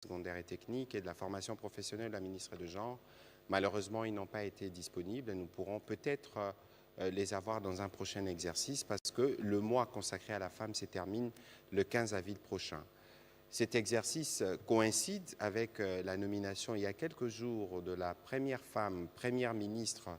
secondaire et technique et de la formation professionnelle de la ministre de genre. Malheureusement, ils n'ont pas été disponibles. Nous pourrons peut-être les avoir dans un prochain exercice parce que le mois consacré à la femme se termine le 15 avril prochain. Cet exercice coïncide avec la nomination il y a quelques jours de la première femme première ministre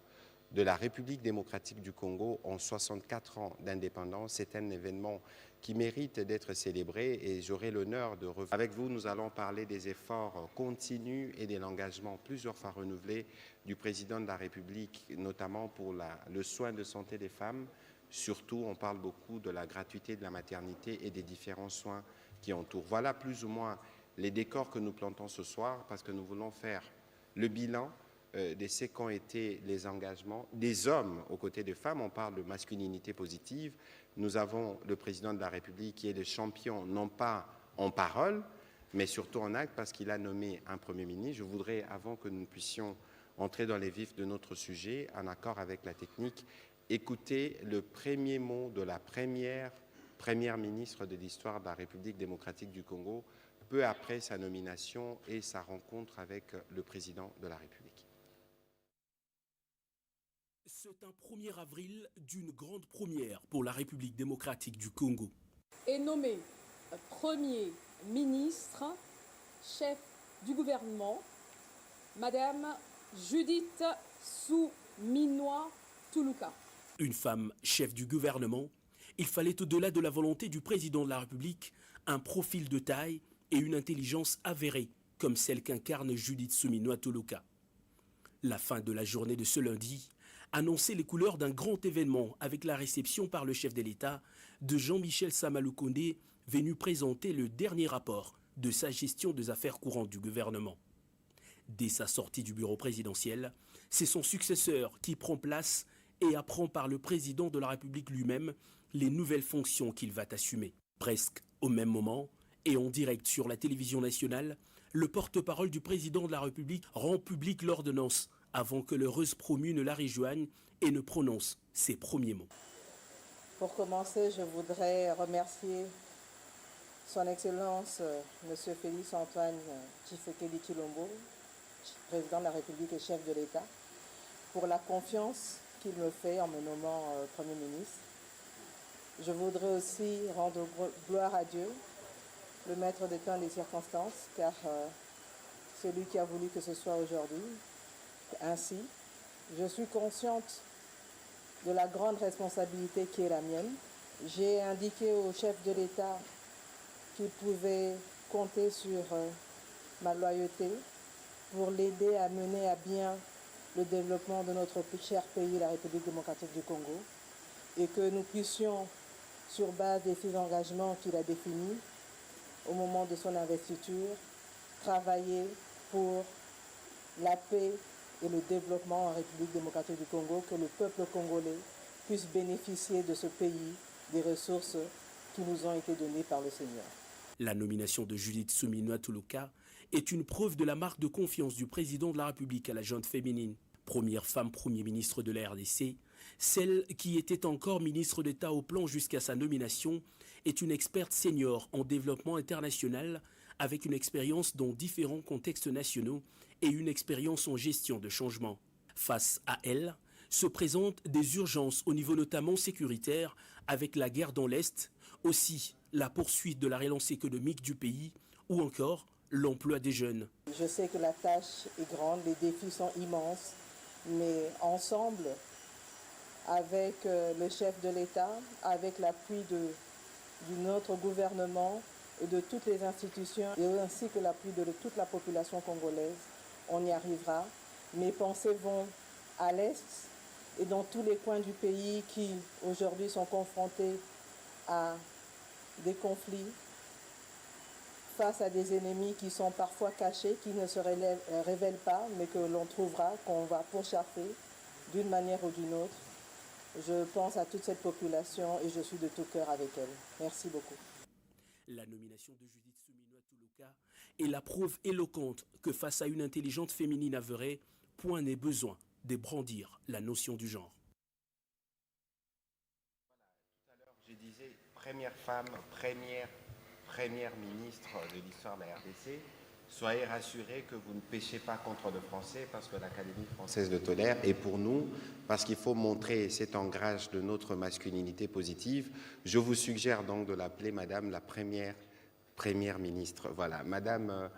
de la République démocratique du Congo en 64 ans d'indépendance. C'est un événement qui mérite d'être célébré et j'aurai l'honneur de revenir. Avec vous, nous allons parler des efforts continus et de l'engagement plusieurs fois renouvelé du président de la République, notamment pour le soin de santé des femmes. Surtout, on parle beaucoup de la gratuité de la maternité et des différents soins qui entourent. Voilà plus ou moins les décors que nous plantons ce soir parce que nous voulons faire le bilan de ce qu'ont été les engagements des hommes aux côtés des femmes. On parle de masculinité positive. Nous avons le président de la République qui est le champion, non pas en parole, mais surtout en acte, parce qu'il a nommé un Premier ministre. Je voudrais, avant que nous puissions entrer dans les vifs de notre sujet, en accord avec la technique, écouter le premier mot de la première ministre de l'histoire de la République démocratique du Congo, peu après sa nomination et sa rencontre avec le président de la République. C'est un 1er avril d'une grande première pour la République démocratique du Congo. Est nommé Premier ministre, chef du gouvernement, Madame Judith Suminwa Tuluka. Une femme chef du gouvernement, il fallait au-delà de la volonté du président de la République un profil de taille et une intelligence avérée comme celle qu'incarne Judith Suminwa Tuluka. La fin de la journée de ce lundi annonçait les couleurs d'un grand événement avec la réception par le chef de l'État de Jean-Michel Sama-Lukonde, venu présenter le dernier rapport de sa gestion des affaires courantes du gouvernement. Dès sa sortie du bureau présidentiel, c'est son successeur qui prend place et apprend par le président de la République lui-même les nouvelles fonctions qu'il va assumer. Presque au même moment, et en direct sur la télévision nationale, le porte-parole du président de la République rend publique l'ordonnance avant que l'heureuse promue ne la rejoigne et ne prononce ses premiers mots. Pour commencer, je voudrais remercier Son Excellence M. Félix Antoine Tshisekedi Tshilombo, président de la République et chef de l'État, pour la confiance qu'il me fait en me nommant Premier ministre. Je voudrais aussi rendre gloire à Dieu, le maître des temps et des circonstances, car c'est lui qui a voulu que ce soit aujourd'hui ainsi. Je suis consciente de la grande responsabilité qui est la mienne. J'ai indiqué au chef de l'État qu'il pouvait compter sur ma loyauté pour l'aider à mener à bien le développement de notre cher pays, la République démocratique du Congo, et que nous puissions, sur base des 6 engagements qu'il a définis au moment de son investiture, travailler pour la paix et le développement en République démocratique du Congo, que le peuple congolais puisse bénéficier de ce pays, des ressources qui nous ont été données par le Seigneur. La nomination de Judith Suminwa Tuluka est une preuve de la marque de confiance du président de la République à la gente féminine. Première femme Premier ministre de la RDC, celle qui était encore ministre d'État au plan jusqu'à sa nomination est une experte senior en développement international avec une expérience dans différents contextes nationaux et une expérience en gestion de changement. Face à elle, se présentent des urgences au niveau notamment sécuritaire avec la guerre dans l'Est, aussi la poursuite de la relance économique du pays ou encore l'emploi des jeunes. Je sais que la tâche est grande, les défis sont immenses, mais ensemble, avec le chef de l'État, avec l'appui de notre gouvernement et de toutes les institutions, et ainsi que l'appui de toute la population congolaise, on y arrivera. Mes pensées vont à l'Est et dans tous les coins du pays qui aujourd'hui sont confrontés à des conflits, face à des ennemis qui sont parfois cachés, qui ne se révèlent pas, mais que l'on trouvera, qu'on va pourchasser d'une manière ou d'une autre. Je pense à toute cette population et je suis de tout cœur avec elle. Merci beaucoup. La nomination de Judith Suminwa Tuluka est la preuve éloquente que face à une intelligente féminine avérée, point n'est besoin de brandir la notion du genre. Tout à l'heure, je disais première femme, première ministre de l'histoire de la RDC. soyez rassurés que vous ne péchez pas contre le français parce que l'Académie française le tolère. Et pour nous, parce qu'il faut montrer cet ancrage de notre masculinité positive, je vous suggère donc de l'appeler Madame la première ministre. Voilà, Madame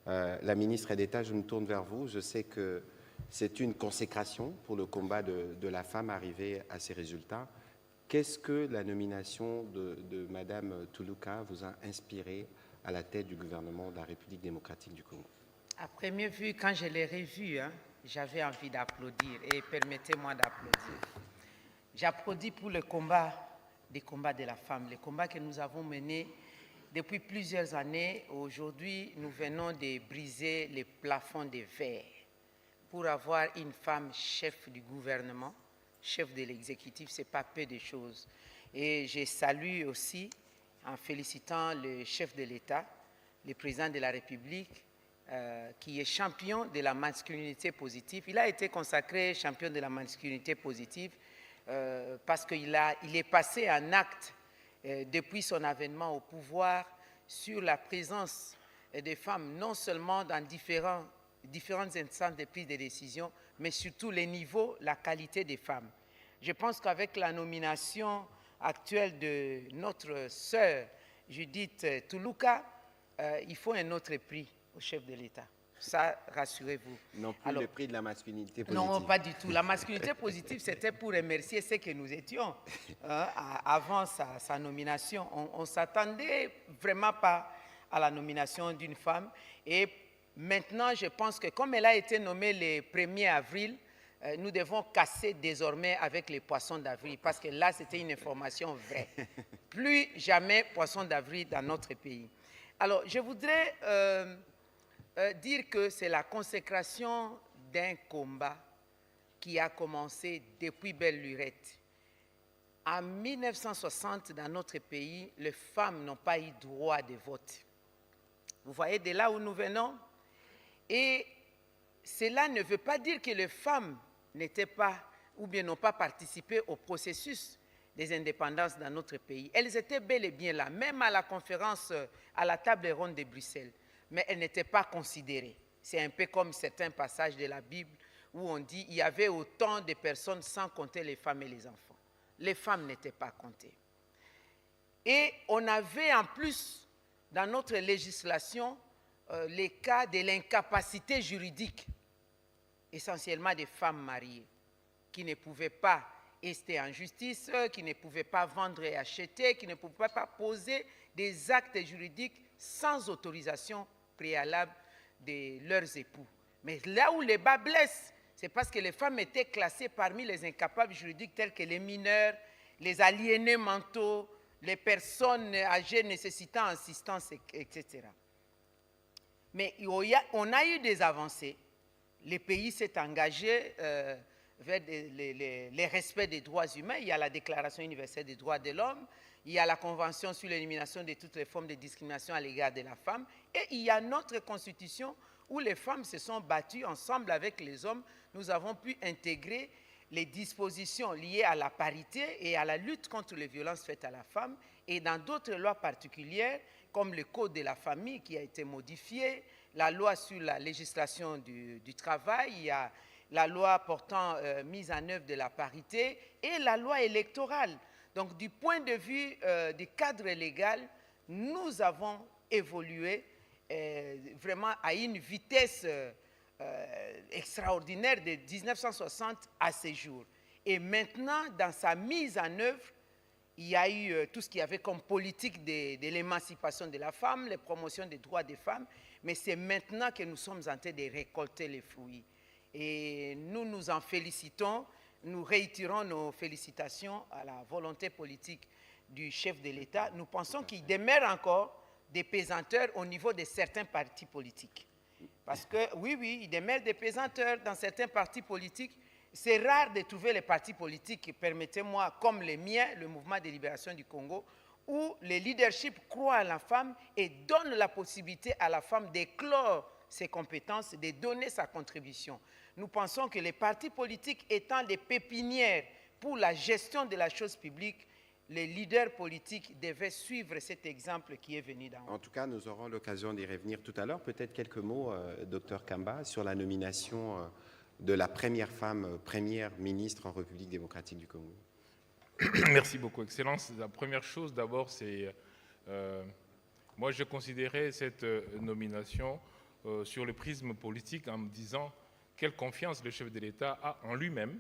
la ministre d'État, je me tourne vers vous. Je sais que c'est une consécration pour le combat de la femme arriver à ces résultats. Qu'est-ce que la nomination de Madame Tuluka vous a inspiré à la tête du gouvernement de la République démocratique du Congo? À première vue, quand je l'ai revue, j'avais envie d'applaudir et permettez-moi d'applaudir. J'applaudis pour le combat de la femme, le combat que nous avons mené depuis plusieurs années. Aujourd'hui, nous venons de briser les plafonds de verre pour avoir une femme chef du gouvernement, chef de l'exécutif. Ce n'est pas peu de choses. Et je salue aussi, en félicitant le chef de l'État, le président de la République, qui est champion de la masculinité positive. Il a été consacré champion de la masculinité positive parce qu'il est passé en acte depuis son avènement au pouvoir sur la présence des femmes, non seulement dans différentes instances de prise de décision, mais surtout les niveaux, la qualité des femmes. Je pense qu'avec la nomination actuelle de notre sœur Judith Tuluka, il faut un autre prix au chef de l'État. Ça, rassurez-vous. Non plus le prix de la masculinité positive. Non, pas du tout. La masculinité positive, c'était pour remercier ceux que nous étions avant sa nomination. On ne s'attendait vraiment pas à la nomination d'une femme. Et maintenant, je pense que comme elle a été nommée le 1er avril, nous devons casser désormais avec les poissons d'avril, parce que là, c'était une information vraie. Plus jamais poissons d'avril dans notre pays. Alors, je voudrais dire que c'est la consécration d'un combat qui a commencé depuis belle lurette. En 1960, dans notre pays, les femmes n'ont pas eu droit de vote. Vous voyez de là où nous venons? Et cela ne veut pas dire que les femmes n'étaient pas, ou bien n'ont pas participé au processus des indépendances dans notre pays. Elles étaient bel et bien là, même à la conférence, à la table ronde de Bruxelles, mais elles n'étaient pas considérées. C'est un peu comme certains passages de la Bible où on dit qu'il y avait autant de personnes sans compter les femmes et les enfants. Les femmes n'étaient pas comptées. Et on avait en plus, dans notre législation, les cas de l'incapacité juridique, essentiellement des femmes mariées, qui ne pouvaient pas rester en justice, qui ne pouvaient pas vendre et acheter, qui ne pouvaient pas poser des actes juridiques sans autorisation préalable de leurs époux. Mais là où les bas blessent, c'est parce que les femmes étaient classées parmi les incapables juridiques tels que les mineurs, les aliénés mentaux, les personnes âgées nécessitant assistance, etc. Mais on a eu des avancées. Le pays s'est engagé vers le respect des droits humains. Il y a la Déclaration universelle des droits de l'homme, il y a la Convention sur l'élimination de toutes les formes de discrimination à l'égard de la femme, et il y a notre Constitution où les femmes se sont battues ensemble avec les hommes. Nous avons pu intégrer les dispositions liées à la parité et à la lutte contre les violences faites à la femme, et dans d'autres lois particulières, comme le Code de la famille qui a été modifié, la loi sur la législation du travail, il y a la loi portant mise en œuvre de la parité et la loi électorale. Donc, du point de vue du cadre légal, nous avons évolué vraiment à une vitesse extraordinaire de 1960 à ce jour. Et maintenant, dans sa mise en œuvre, il y a eu tout ce qu'il y avait comme politique de l'émancipation de la femme, les promotions des droits des femmes, mais c'est maintenant que nous sommes en train de récolter les fruits. Et nous nous en félicitons, nous réitérons nos félicitations à la volonté politique du chef de l'État. Nous pensons qu'il demeure encore des pesanteurs au niveau de certains partis politiques. Parce que, oui, il demeure des pesanteurs dans certains partis politiques. C'est rare de trouver les partis politiques, permettez-moi, comme les miens, le Mouvement de libération du Congo, où le leadership croit à la femme et donne la possibilité à la femme d'éclore ses compétences, de donner sa contribution. Nous pensons que les partis politiques étant des pépinières pour la gestion de la chose publique, les leaders politiques devaient suivre cet exemple qui est venu d'en haut. En tout cas, nous aurons l'occasion d'y revenir tout à l'heure. Peut-être quelques mots, Dr Kamba, sur la nomination de la première femme première ministre en République démocratique du Congo. Merci beaucoup, Excellence. La première chose, d'abord, c'est... moi, je considérais cette nomination sur le prisme politique en me disant quelle confiance le chef de l'État a en lui-même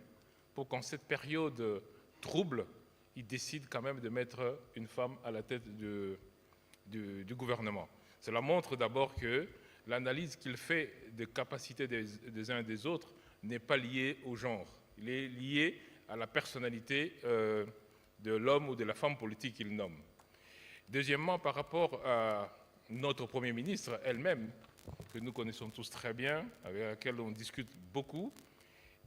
pour qu'en cette période trouble, il décide quand même de mettre une femme à la tête du gouvernement. Cela montre d'abord que l'analyse qu'il fait des capacités des uns et des autres n'est pas liée au genre. Il est lié à la personnalité de l'homme ou de la femme politique qu'il nomme. Deuxièmement, par rapport à notre Premier ministre elle-même, que nous connaissons tous très bien, avec laquelle on discute beaucoup,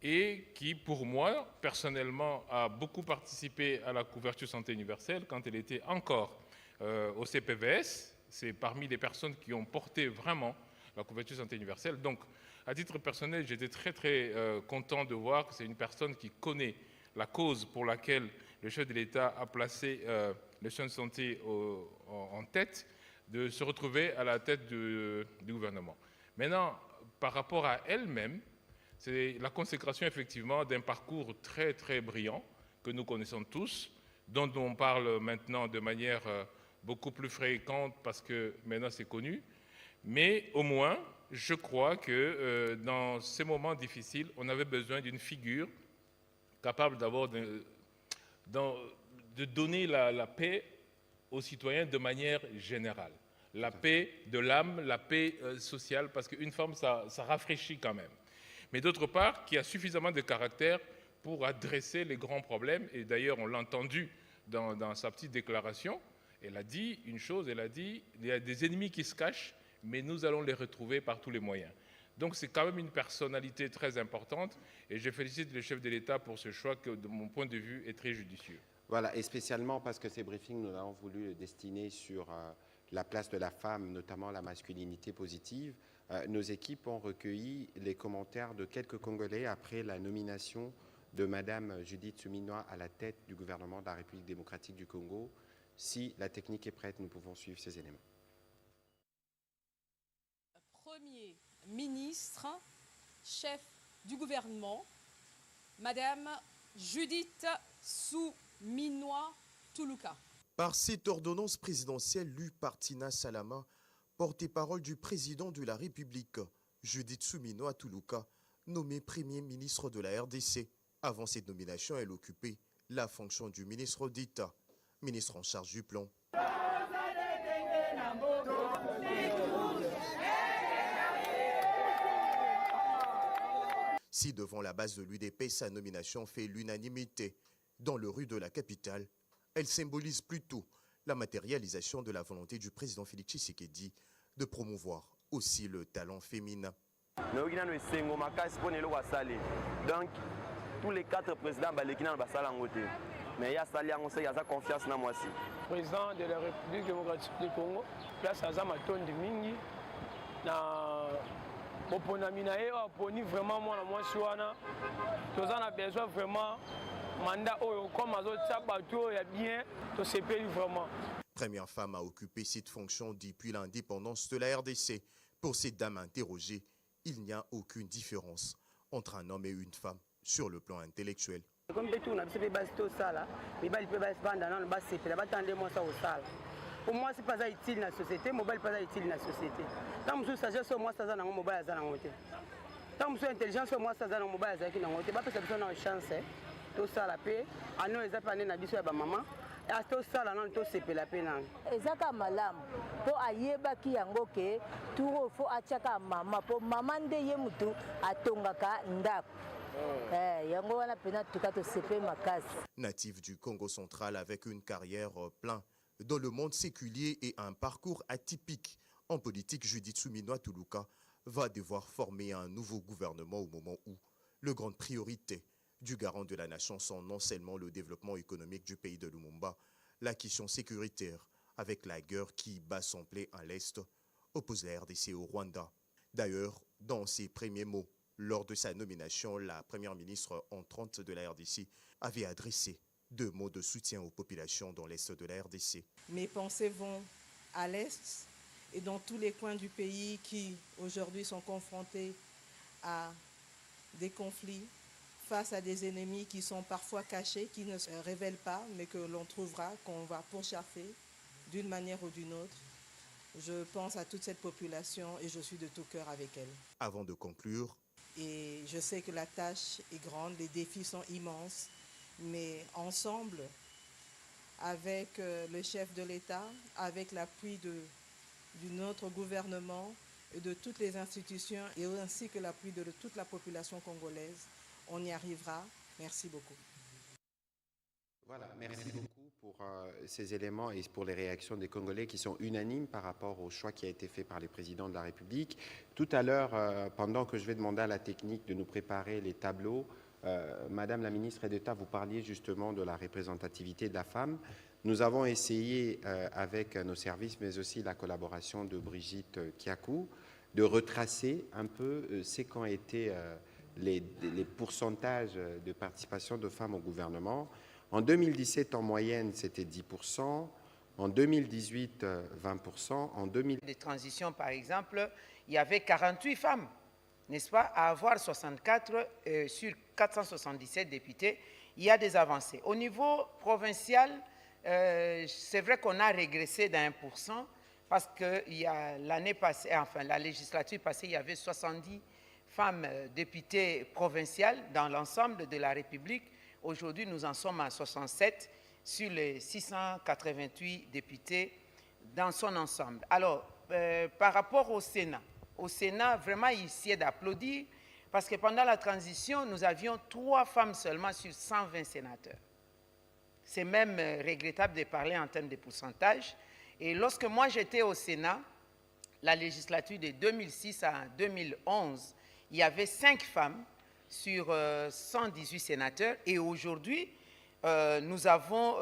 et qui, pour moi, personnellement, a beaucoup participé à la couverture santé universelle quand elle était encore au CPVS. C'est parmi les personnes qui ont porté vraiment la couverture santé universelle. Donc, à titre personnel, j'étais très, très content de voir que c'est une personne qui connaît la cause pour laquelle le chef de l'État a placé les soins de santé en tête, de se retrouver à la tête du gouvernement. Maintenant, par rapport à elle-même, c'est la consécration effectivement d'un parcours très très brillant que nous connaissons tous, dont on parle maintenant de manière beaucoup plus fréquente parce que maintenant c'est connu. Mais au moins, je crois que dans ces moments difficiles, on avait besoin d'une figure capable d'abord de donner la paix aux citoyens de manière générale. La paix de l'âme, la paix sociale, parce qu'une femme, ça rafraîchit quand même. Mais d'autre part, qui a suffisamment de caractère pour adresser les grands problèmes. Et d'ailleurs, on l'a entendu dans sa petite déclaration. Elle a dit une chose, elle a dit, il y a des ennemis qui se cachent, mais nous allons les retrouver par tous les moyens. Donc c'est quand même une personnalité très importante. Et je félicite le chef de l'État pour ce choix que, de mon point de vue, est très judicieux. Voilà, et spécialement parce que ces briefings, nous avons voulu les destiner sur la place de la femme, notamment la masculinité positive. Nos équipes ont recueilli les commentaires de quelques Congolais après la nomination de Madame Judith Suminwa à la tête du gouvernement de la République démocratique du Congo. Si la technique est prête, nous pouvons suivre ces éléments. Premier ministre, chef du gouvernement, Madame Judith Suminwa Tuluka. Par cette ordonnance présidentielle lue par Tina Salama, porte-parole du président de la République, Judith Suminwa Tuluka, nommée Premier ministre de la RDC. Avant cette nomination, elle occupait la fonction du ministre d'État, ministre en charge du plan. Si devant la base de l'UDP, sa nomination fait l'unanimité dans le rue de la capitale, elle symbolise plutôt la matérialisation de la volonté du président Félix Tshisekedi de promouvoir aussi le talent féminin. Donc, tous les 4 présidents mais il y a confiance dans moi aussi. Président de la République démocratique du Congo, place à Zamaton de Mingi, na Oponamina oponi vraiment moi Suana, tous on a besoin vraiment mandat comme il y a bien tout se paye vraiment. Première femme à occuper cette fonction depuis l'indépendance de la RDC. Pour cette dame interrogée, il n'y a aucune différence entre un homme et une femme sur le plan intellectuel. Comme tout, on a besoin de ça, mais il peut pas se vendre dans le bas, c'est pas attendre moi ça au sale. Pour moi, c'est pas utile dans la société, mobile pas utile dans la société. Tant que ça, je moi ça dans mon mobile ça dans mon côté. Tant que intelligence moi ça dans mon mobile ça qui dans mon côté. Pas parce que besoin une chance, tout ça la paix. Ah non, ils appellent na biso ya ba maman. Et tout ça là non tout c'est la paix non. Ezaka malam. Po ayeba ki yango ke tout faut achaka mama po maman nde ye mutu atongaka ndako. Natif du Congo central avec une carrière plein dans le monde séculier et un parcours atypique en politique, Judith Suminwa Tuluka va devoir former un nouveau gouvernement au moment où les grandes priorités du garant de la nation sont non seulement le développement économique du pays de Lumumba, la question sécuritaire avec la guerre qui bat son blé à l'Est, oppose la RDC au Rwanda. D'ailleurs, dans ses premiers mots, lors de sa nomination, la première ministre entrante de la RDC avait adressé Deux mots de soutien aux populations dans l'est de la RDC. Mes pensées vont à l'est et dans tous les coins du pays qui aujourd'hui sont confrontés à des conflits, face à des ennemis qui sont parfois cachés, qui ne se révèlent pas, mais que l'on trouvera, qu'on va pourchasser d'une manière ou d'une autre. Je pense à toute cette population et je suis de tout cœur avec elle. Avant de conclure, et je sais que la tâche est grande, les défis sont immenses, mais ensemble, avec le chef de l'État, avec l'appui de notre gouvernement et de toutes les institutions, et ainsi que l'appui de toute la population congolaise, on y arrivera. Merci beaucoup. Voilà, merci beaucoup pour ces éléments et pour les réactions des Congolais qui sont unanimes par rapport au choix qui a été fait par les présidents de la République. Tout à l'heure, pendant que je vais demander à la technique de nous préparer les tableaux, Madame la ministre d'État, vous parliez justement de la représentativité de la femme. Nous avons essayé, avec nos services, mais aussi la collaboration de Brigitte Kiakou, de retracer un peu ce qu'ont été les pourcentages de participation de femmes au gouvernement. En 2017, en moyenne, c'était 10%. En 2018, 20%. En 2000... De transition, par exemple, il y avait 48 femmes, n'est-ce pas, à avoir 64 sur 477 députés. Il y a des avancées. Au niveau provincial, c'est vrai qu'on a régressé d'1%, parce que l'année passée, enfin la législature passée, il y avait 70 femmes députées provinciales dans l'ensemble de la République. Aujourd'hui, nous en sommes à 67 sur les 688 députés dans son ensemble. Alors, par rapport au Sénat, vraiment, il s'y est d'applaudir parce que pendant la transition, nous avions 3 femmes seulement sur 120 sénateurs. C'est même regrettable de parler en termes de pourcentage. Et lorsque moi j'étais au Sénat, la législature de 2006 à 2011, il y avait 5 femmes sur 118 sénateurs. Et aujourd'hui, nous avons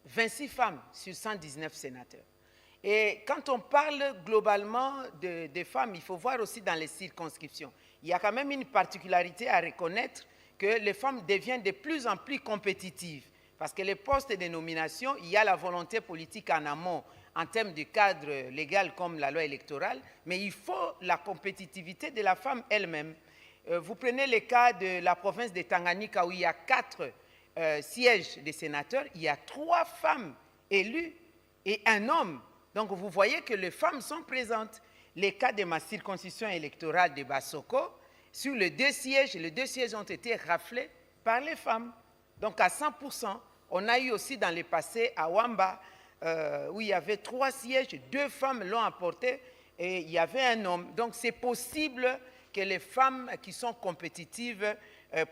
26 femmes sur 119 sénateurs. Et quand on parle globalement des femmes, il faut voir aussi dans les circonscriptions. Il y a quand même une particularité à reconnaître que les femmes deviennent de plus en plus compétitives. Parce que les postes de nomination, il y a la volonté politique en amont en termes de cadre légal comme la loi électorale, mais il faut la compétitivité de la femme elle-même. Vous prenez le cas de la province de Tanganyika où il y a 4 sièges de sénateurs, il y a 3 femmes élues et un homme. Donc vous voyez que les femmes sont présentes. Les cas de ma circonscription électorale de Bassoko, sur les 2 sièges ont été raflés par les femmes. Donc à 100%, on a eu aussi dans le passé à Wamba, où il y avait 3 sièges, 2 femmes l'ont apporté et il y avait un homme. Donc c'est possible que les femmes qui sont compétitives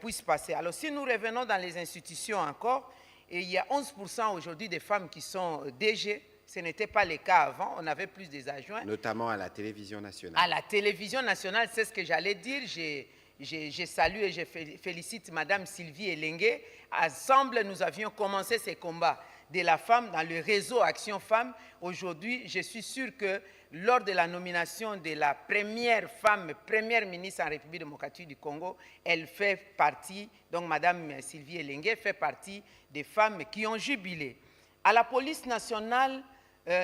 puissent passer. Alors si nous revenons dans les institutions encore, et il y a 11% aujourd'hui de femmes qui sont DG, ce n'était pas le cas avant, on avait plus des adjoints. Notamment à la télévision nationale. À la télévision nationale, c'est ce que j'allais dire. Je salue et je félicite Madame Sylvie Elengue. Ensemble, nous avions commencé ces combats de la femme dans le réseau Action Femmes. Aujourd'hui, je suis sûr que lors de la nomination de la première femme, première ministre en République démocratique du Congo, elle fait partie, donc Madame Sylvie Elengue fait partie des femmes qui ont jubilé. À la police nationale,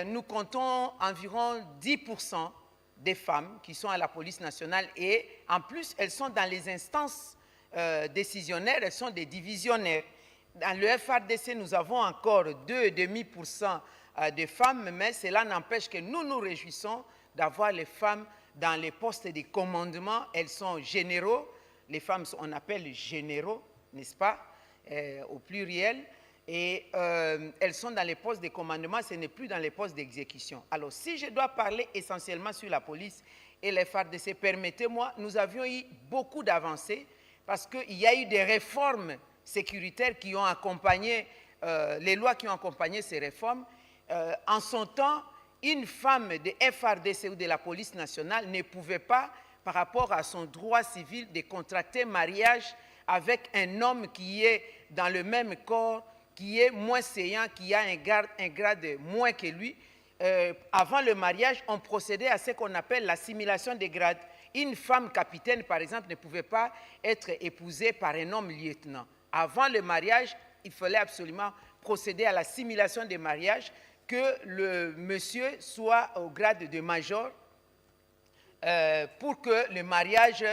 nous comptons environ 10% des femmes qui sont à la police nationale et en plus, elles sont dans les instances décisionnaires, elles sont des divisionnaires. Dans le FRDC, nous avons encore 2,5% de femmes, mais cela n'empêche que nous nous réjouissons d'avoir les femmes dans les postes de commandement. Elles sont généraux, les femmes, on appelle généraux, n'est-ce pas, au pluriel. Et elles sont dans les postes de commandement, ce n'est plus dans les postes d'exécution. Alors, si je dois parler essentiellement sur la police et les FARDC, permettez-moi, nous avions eu beaucoup d'avancées parce qu'il y a eu des réformes sécuritaires qui ont accompagné, les lois qui ont accompagné ces réformes. En son temps, une femme de FARDC ou de la police nationale ne pouvait pas, par rapport à son droit civil, de contracter mariage avec un homme qui est dans le même corps, qui est moins séant, qui a un grade moins que lui. Avant le mariage, on procédait à ce qu'on appelle l'assimilation des grades. Une femme capitaine, par exemple, ne pouvait pas être épousée par un homme lieutenant. Avant le mariage, il fallait absolument procéder à l'assimilation des mariages, que le monsieur soit au grade de major pour que le mariage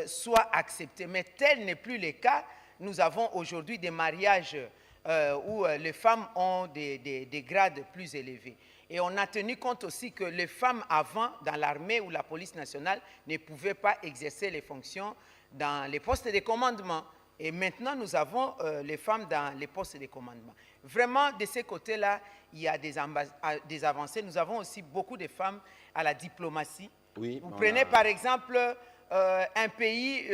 soit accepté. Mais tel n'est plus le cas. Nous avons aujourd'hui des mariages où les femmes ont des grades plus élevés. Et on a tenu compte aussi que les femmes avant, dans l'armée ou la police nationale, ne pouvaient pas exercer les fonctions dans les postes de commandement. Et maintenant, nous avons les femmes dans les postes de commandement. Vraiment, de ce côté-là, il y a des avancées. Nous avons aussi beaucoup de femmes à la diplomatie. Oui, vous prenez par exemple un pays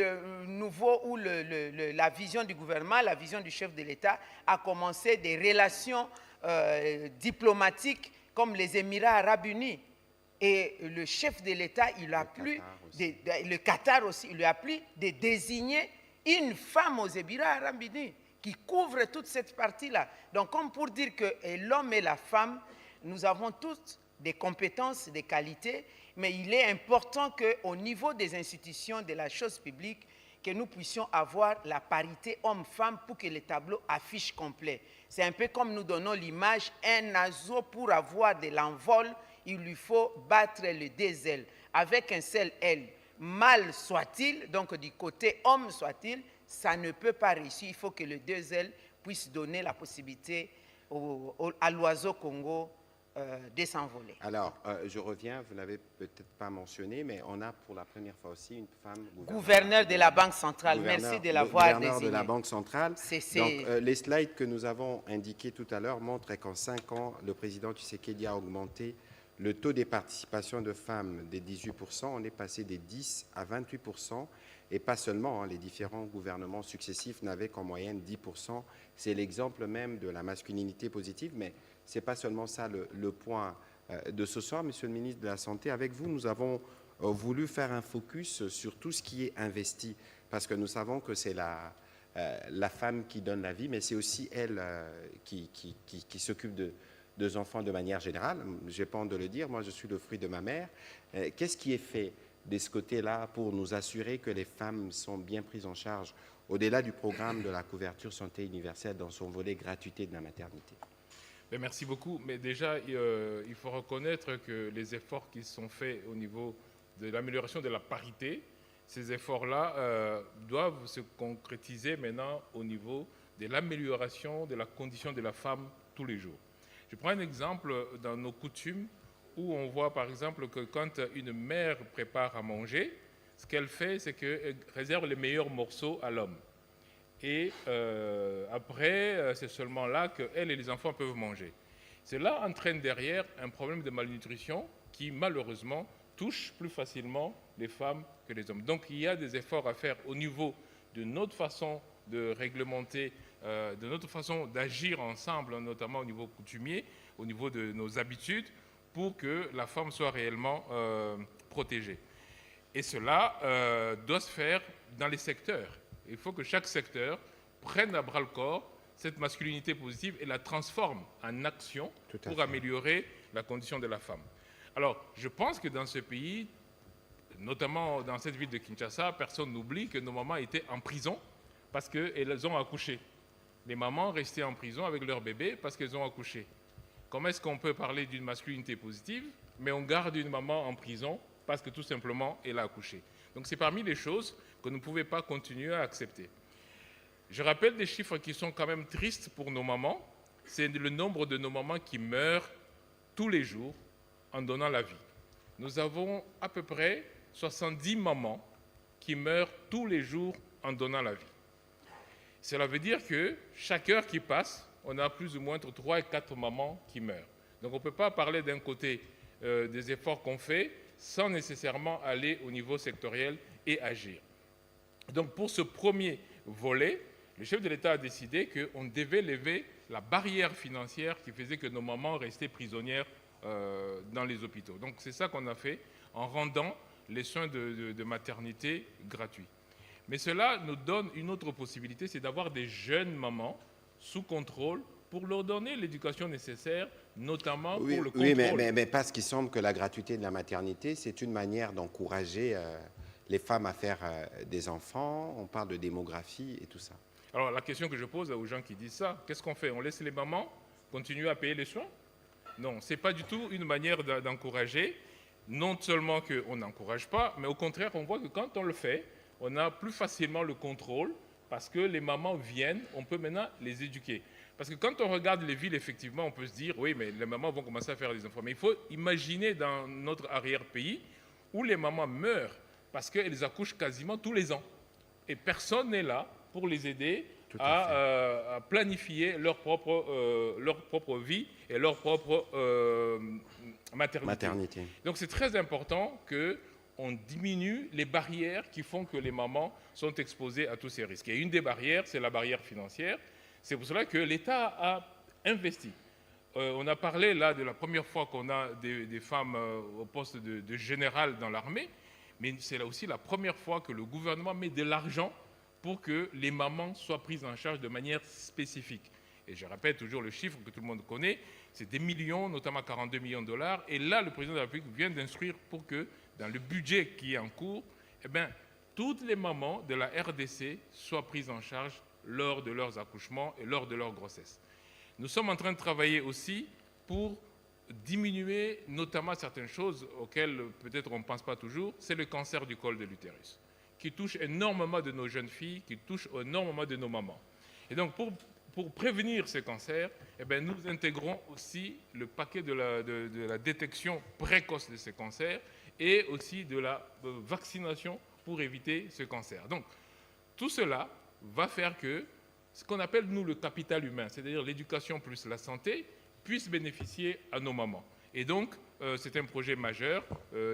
nouveau où la vision du gouvernement, la vision du chef de l'État a commencé des relations diplomatiques comme les Émirats arabes unis. Et le chef de l'État, le Qatar aussi, il lui a plu de désigner une femme aux Émirats arabes unis qui couvre toute cette partie-là. Donc, comme pour dire que l'homme et la femme, nous avons toutes des compétences, des qualités, mais il est important qu'au niveau des institutions de la chose publique, que nous puissions avoir la parité homme-femme pour que le tableau affiche complet. C'est un peu comme nous donnons l'image, un oiseau pour avoir de l'envol, il lui faut battre les deux ailes. Avec un seul aile, mâle soit-il, donc du côté homme soit-il, ça ne peut pas réussir. Il faut que les deux ailes puissent donner la possibilité à l'oiseau Congo de s'envoler. Alors, je reviens, vous n'avez peut-être pas mentionné, mais on a pour la première fois aussi une femme gouverneur de la Banque centrale. Merci de l'avoir désigné. Gouverneur de la Banque centrale. Donc, les slides que nous avons indiqués tout à l'heure montrent qu'en 5 ans, le président Tshisekedi a augmenté le taux des participations de femmes des 18%. On est passé des 10 à 28%. Et pas seulement, les différents gouvernements successifs n'avaient qu'en moyenne 10%. C'est l'exemple même de la masculinité positive, mais ce n'est pas seulement ça le point de ce soir, Monsieur le ministre de la Santé. Avec vous, nous avons voulu faire un focus sur tout ce qui est investi, parce que nous savons que c'est la femme qui donne la vie, mais c'est aussi elle qui s'occupe des enfants de manière générale. Je n'ai pas honte de le dire, moi je suis le fruit de ma mère. Qu'est-ce qui est fait de ce côté-là pour nous assurer que les femmes sont bien prises en charge au-delà du programme de la couverture santé universelle dans son volet gratuité de la maternité? Merci beaucoup. Mais déjà, il faut reconnaître que les efforts qui sont faits au niveau de l'amélioration de la parité, ces efforts-là doivent se concrétiser maintenant au niveau de l'amélioration de la condition de la femme tous les jours. Je prends un exemple dans nos coutumes où on voit par exemple que quand une mère prépare à manger, ce qu'elle fait, c'est qu'elle réserve les meilleurs morceaux à l'homme. Et après, c'est seulement là qu'elle et les enfants peuvent manger. Cela entraîne derrière un problème de malnutrition qui, malheureusement, touche plus facilement les femmes que les hommes. Donc, il y a des efforts à faire au niveau de notre façon de réglementer, de notre façon d'agir ensemble, notamment au niveau coutumier, au niveau de nos habitudes, pour que la femme soit réellement protégée. Et cela doit se faire dans les secteurs. Il faut que chaque secteur prenne à bras-le-corps cette masculinité positive et la transforme en action pour améliorer la condition de la femme. Alors, je pense que dans ce pays, notamment dans cette ville de Kinshasa, personne n'oublie que nos mamans étaient en prison parce qu'elles ont accouché. Les mamans restaient en prison avec leurs bébés parce qu'elles ont accouché. Comment est-ce qu'on peut parler d'une masculinité positive, mais on garde une maman en prison parce que tout simplement, elle a accouché? Donc c'est parmi les choses que nous ne pouvons pas continuer à accepter. Je rappelle des chiffres qui sont quand même tristes pour nos mamans. C'est le nombre de nos mamans qui meurent tous les jours en donnant la vie. Nous avons à peu près 70 mamans qui meurent tous les jours en donnant la vie. Cela veut dire que chaque heure qui passe, on a plus ou moins entre 3 et 4 mamans qui meurent. Donc on ne peut pas parler d'un côté des efforts qu'on fait sans nécessairement aller au niveau sectoriel et agir. Donc pour ce premier volet, le chef de l'État a décidé qu'on devait lever la barrière financière qui faisait que nos mamans restaient prisonnières dans les hôpitaux. Donc c'est ça qu'on a fait en rendant les soins de maternité gratuits. Mais cela nous donne une autre possibilité, c'est d'avoir des jeunes mamans sous contrôle pour leur donner l'éducation nécessaire, notamment pour le contrôle. Oui, mais parce qu'il semble que la gratuité de la maternité, c'est une manière d'encourager les femmes à faire des enfants. On parle de démographie et tout ça. Alors la question que je pose aux gens qui disent ça, qu'est-ce qu'on fait? On laisse les mamans continuer à payer les soins? Non, ce n'est pas du tout une manière d'encourager. Non seulement qu'on n'encourage pas, mais au contraire, on voit que quand on le fait, on a plus facilement le contrôle parce que les mamans viennent, on peut maintenant les éduquer. Parce que quand on regarde les villes, effectivement, on peut se dire, oui, mais les mamans vont commencer à faire des enfants. Mais il faut imaginer dans notre arrière-pays où les mamans meurent parce qu'elles accouchent quasiment tous les ans. Et personne n'est là pour les aider à planifier leur propre vie et leur propre maternité. Donc c'est très important qu'on diminue les barrières qui font que les mamans sont exposées à tous ces risques. Et une des barrières, c'est la barrière financière. C'est pour cela que l'État a investi. On a parlé là de la première fois qu'on a des femmes au poste de général dans l'armée, mais c'est là aussi la première fois que le gouvernement met de l'argent pour que les mamans soient prises en charge de manière spécifique. Et je répète toujours le chiffre que tout le monde connaît, c'est des millions, notamment 42 millions de dollars. Et là, le président de la République vient d'instruire pour que, dans le budget qui est en cours, eh bien, toutes les mamans de la RDC soient prises en charge lors de leurs accouchements et lors de leur grossesse. Nous sommes en train de travailler aussi pour diminuer notamment certaines choses auxquelles peut-être on ne pense pas toujours, c'est le cancer du col de l'utérus, qui touche énormément de nos jeunes filles, qui touche énormément de nos mamans. Et donc, pour prévenir ces cancers, eh bien, nous intégrons aussi le paquet de la détection précoce de ces cancers et aussi de la vaccination pour éviter ce cancer. Donc, tout cela va faire que ce qu'on appelle, nous, le capital humain, c'est-à-dire l'éducation plus la santé, puisse bénéficier à nos mamans. Et donc, c'est un projet majeur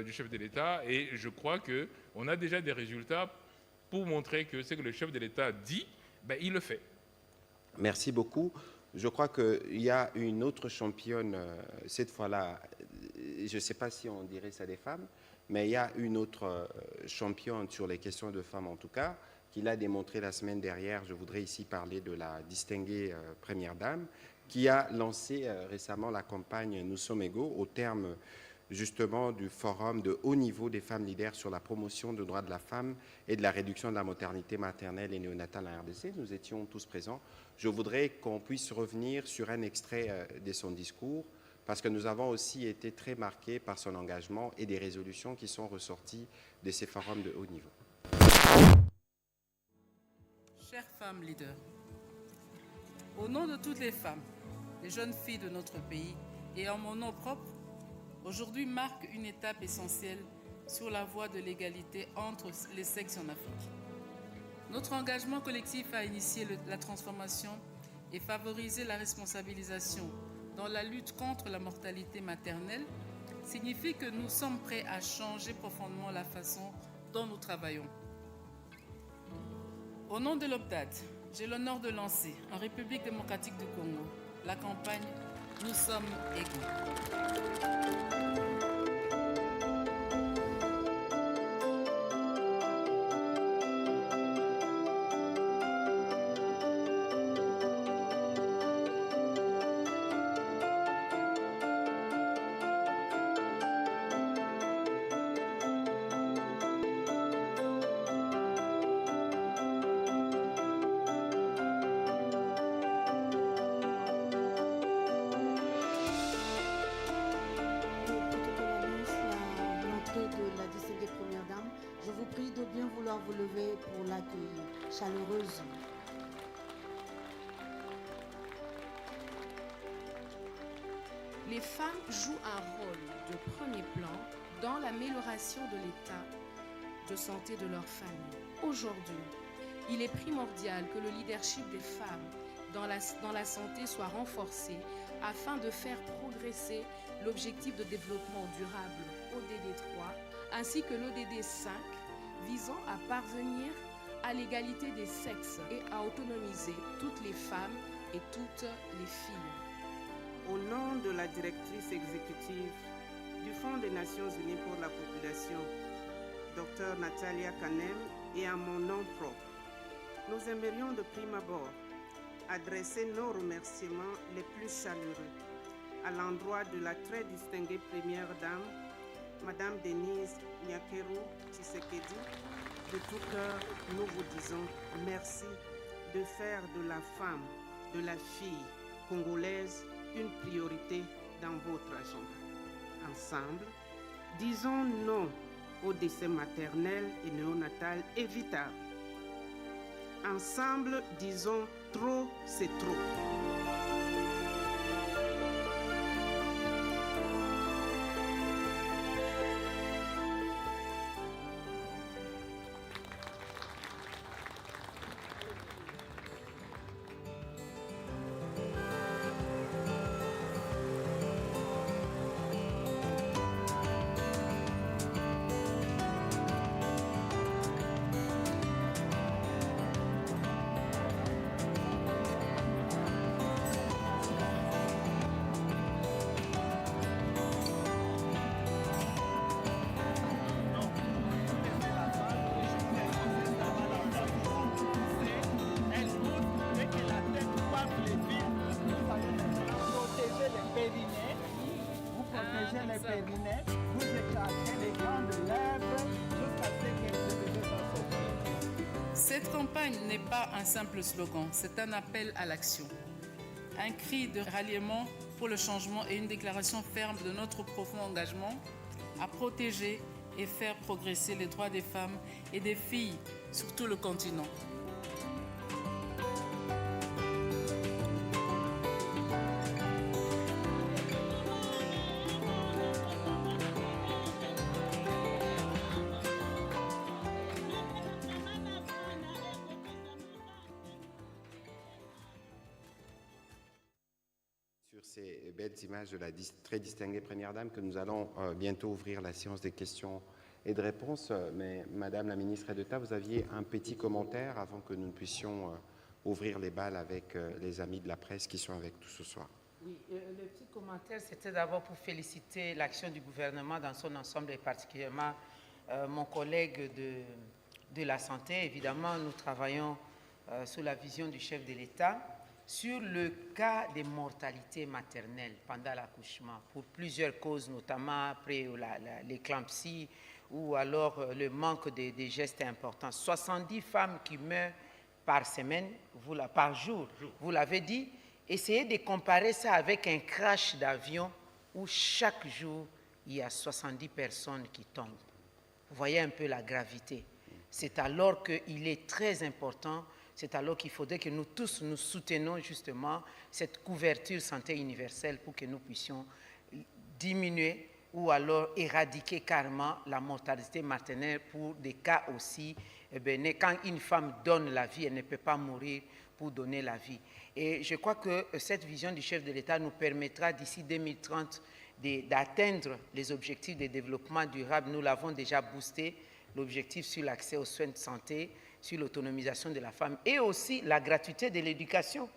du chef de l'État et je crois qu'on a déjà des résultats pour montrer que ce que le chef de l'État dit, ben, il le fait. Merci beaucoup. Je crois qu'il y a une autre championne, cette fois-là, je ne sais pas si on dirait ça des femmes, mais il y a une autre championne sur les questions de femmes en tout cas, qui l'a démontré la semaine dernière. Je voudrais ici parler de la distinguée première dame, qui a lancé récemment la campagne « Nous sommes égaux » au terme justement du forum de haut niveau des femmes leaders sur la promotion des droits de la femme et de la réduction de la mortalité maternelle et néonatale en RDC. Nous étions tous présents. Je voudrais qu'on puisse revenir sur un extrait de son discours parce que nous avons aussi été très marqués par son engagement et des résolutions qui sont ressorties de ces forums de haut niveau. Chères femmes leaders, au nom de toutes les femmes, les jeunes filles de notre pays et en mon nom propre, aujourd'hui marque une étape essentielle sur la voie de l'égalité entre les sexes en Afrique. Notre engagement collectif a initié la transformation et favorisé la responsabilisation dans la lutte contre la mortalité maternelle signifie que nous sommes prêts à changer profondément la façon dont nous travaillons. Au nom de l'OPDAD, j'ai l'honneur de lancer en République démocratique du Congo la campagne « Nous sommes égaux ». Vous lever pour l'accueil chaleureuse. Les femmes jouent un rôle de premier plan dans l'amélioration de l'état de santé de leur famille. Aujourd'hui, il est primordial que le leadership des femmes dans la santé soit renforcé afin de faire progresser l'objectif de développement durable ODD 3 ainsi que l'ODD 5 visant à parvenir à l'égalité des sexes et à autonomiser toutes les femmes et toutes les filles. Au nom de la directrice exécutive du Fonds des Nations Unies pour la population, Dr Natalia Kanem, et à mon nom propre, nous aimerions de prime abord adresser nos remerciements les plus chaleureux à l'endroit de la très distinguée Première Dame, Madame Denise Nyakeru Tshisekedi. De tout cœur, nous vous disons merci de faire de la femme, de la fille congolaise une priorité dans votre agenda. Ensemble, disons non au décès maternel et néonatal évitable. Ensemble, disons trop, c'est trop. Cette campagne n'est pas un simple slogan, c'est un appel à l'action. Un cri de ralliement pour le changement et une déclaration ferme de notre profond engagement à protéger et faire progresser les droits des femmes et des filles sur tout le continent. Sur ces belles images de la très distinguée Première Dame que nous allons bientôt ouvrir la séance des questions et de réponses. Mais Madame la Ministre d'État, vous aviez un petit commentaire avant que nous puissions ouvrir les balles avec les amis de la presse qui sont avec nous ce soir. Oui, le petit commentaire, c'était d'abord pour féliciter l'action du gouvernement dans son ensemble et particulièrement mon collègue de la santé. Évidemment, nous travaillons sous la vision du chef de l'État sur le cas des mortalités maternelles pendant l'accouchement, pour plusieurs causes, notamment après l'éclampsie ou alors le manque de gestes importants. 70 femmes qui meurent par semaine, par jour, vous l'avez dit. Essayez de comparer ça avec un crash d'avion où chaque jour, il y a 70 personnes qui tombent. Vous voyez un peu la gravité. C'est alors qu'il est très important. C'est alors qu'il faudrait que nous tous nous soutenions justement cette couverture santé universelle pour que nous puissions diminuer ou alors éradiquer carrément la mortalité maternelle pour des cas aussi. Quand une femme donne la vie, elle ne peut pas mourir pour donner la vie. Et je crois que cette vision du chef de l'État nous permettra d'ici 2030 d'atteindre les objectifs de développement durable. Nous l'avons déjà boosté, l'objectif sur l'accès aux soins de santé, sur l'autonomisation de la femme et aussi la gratuité de l'éducation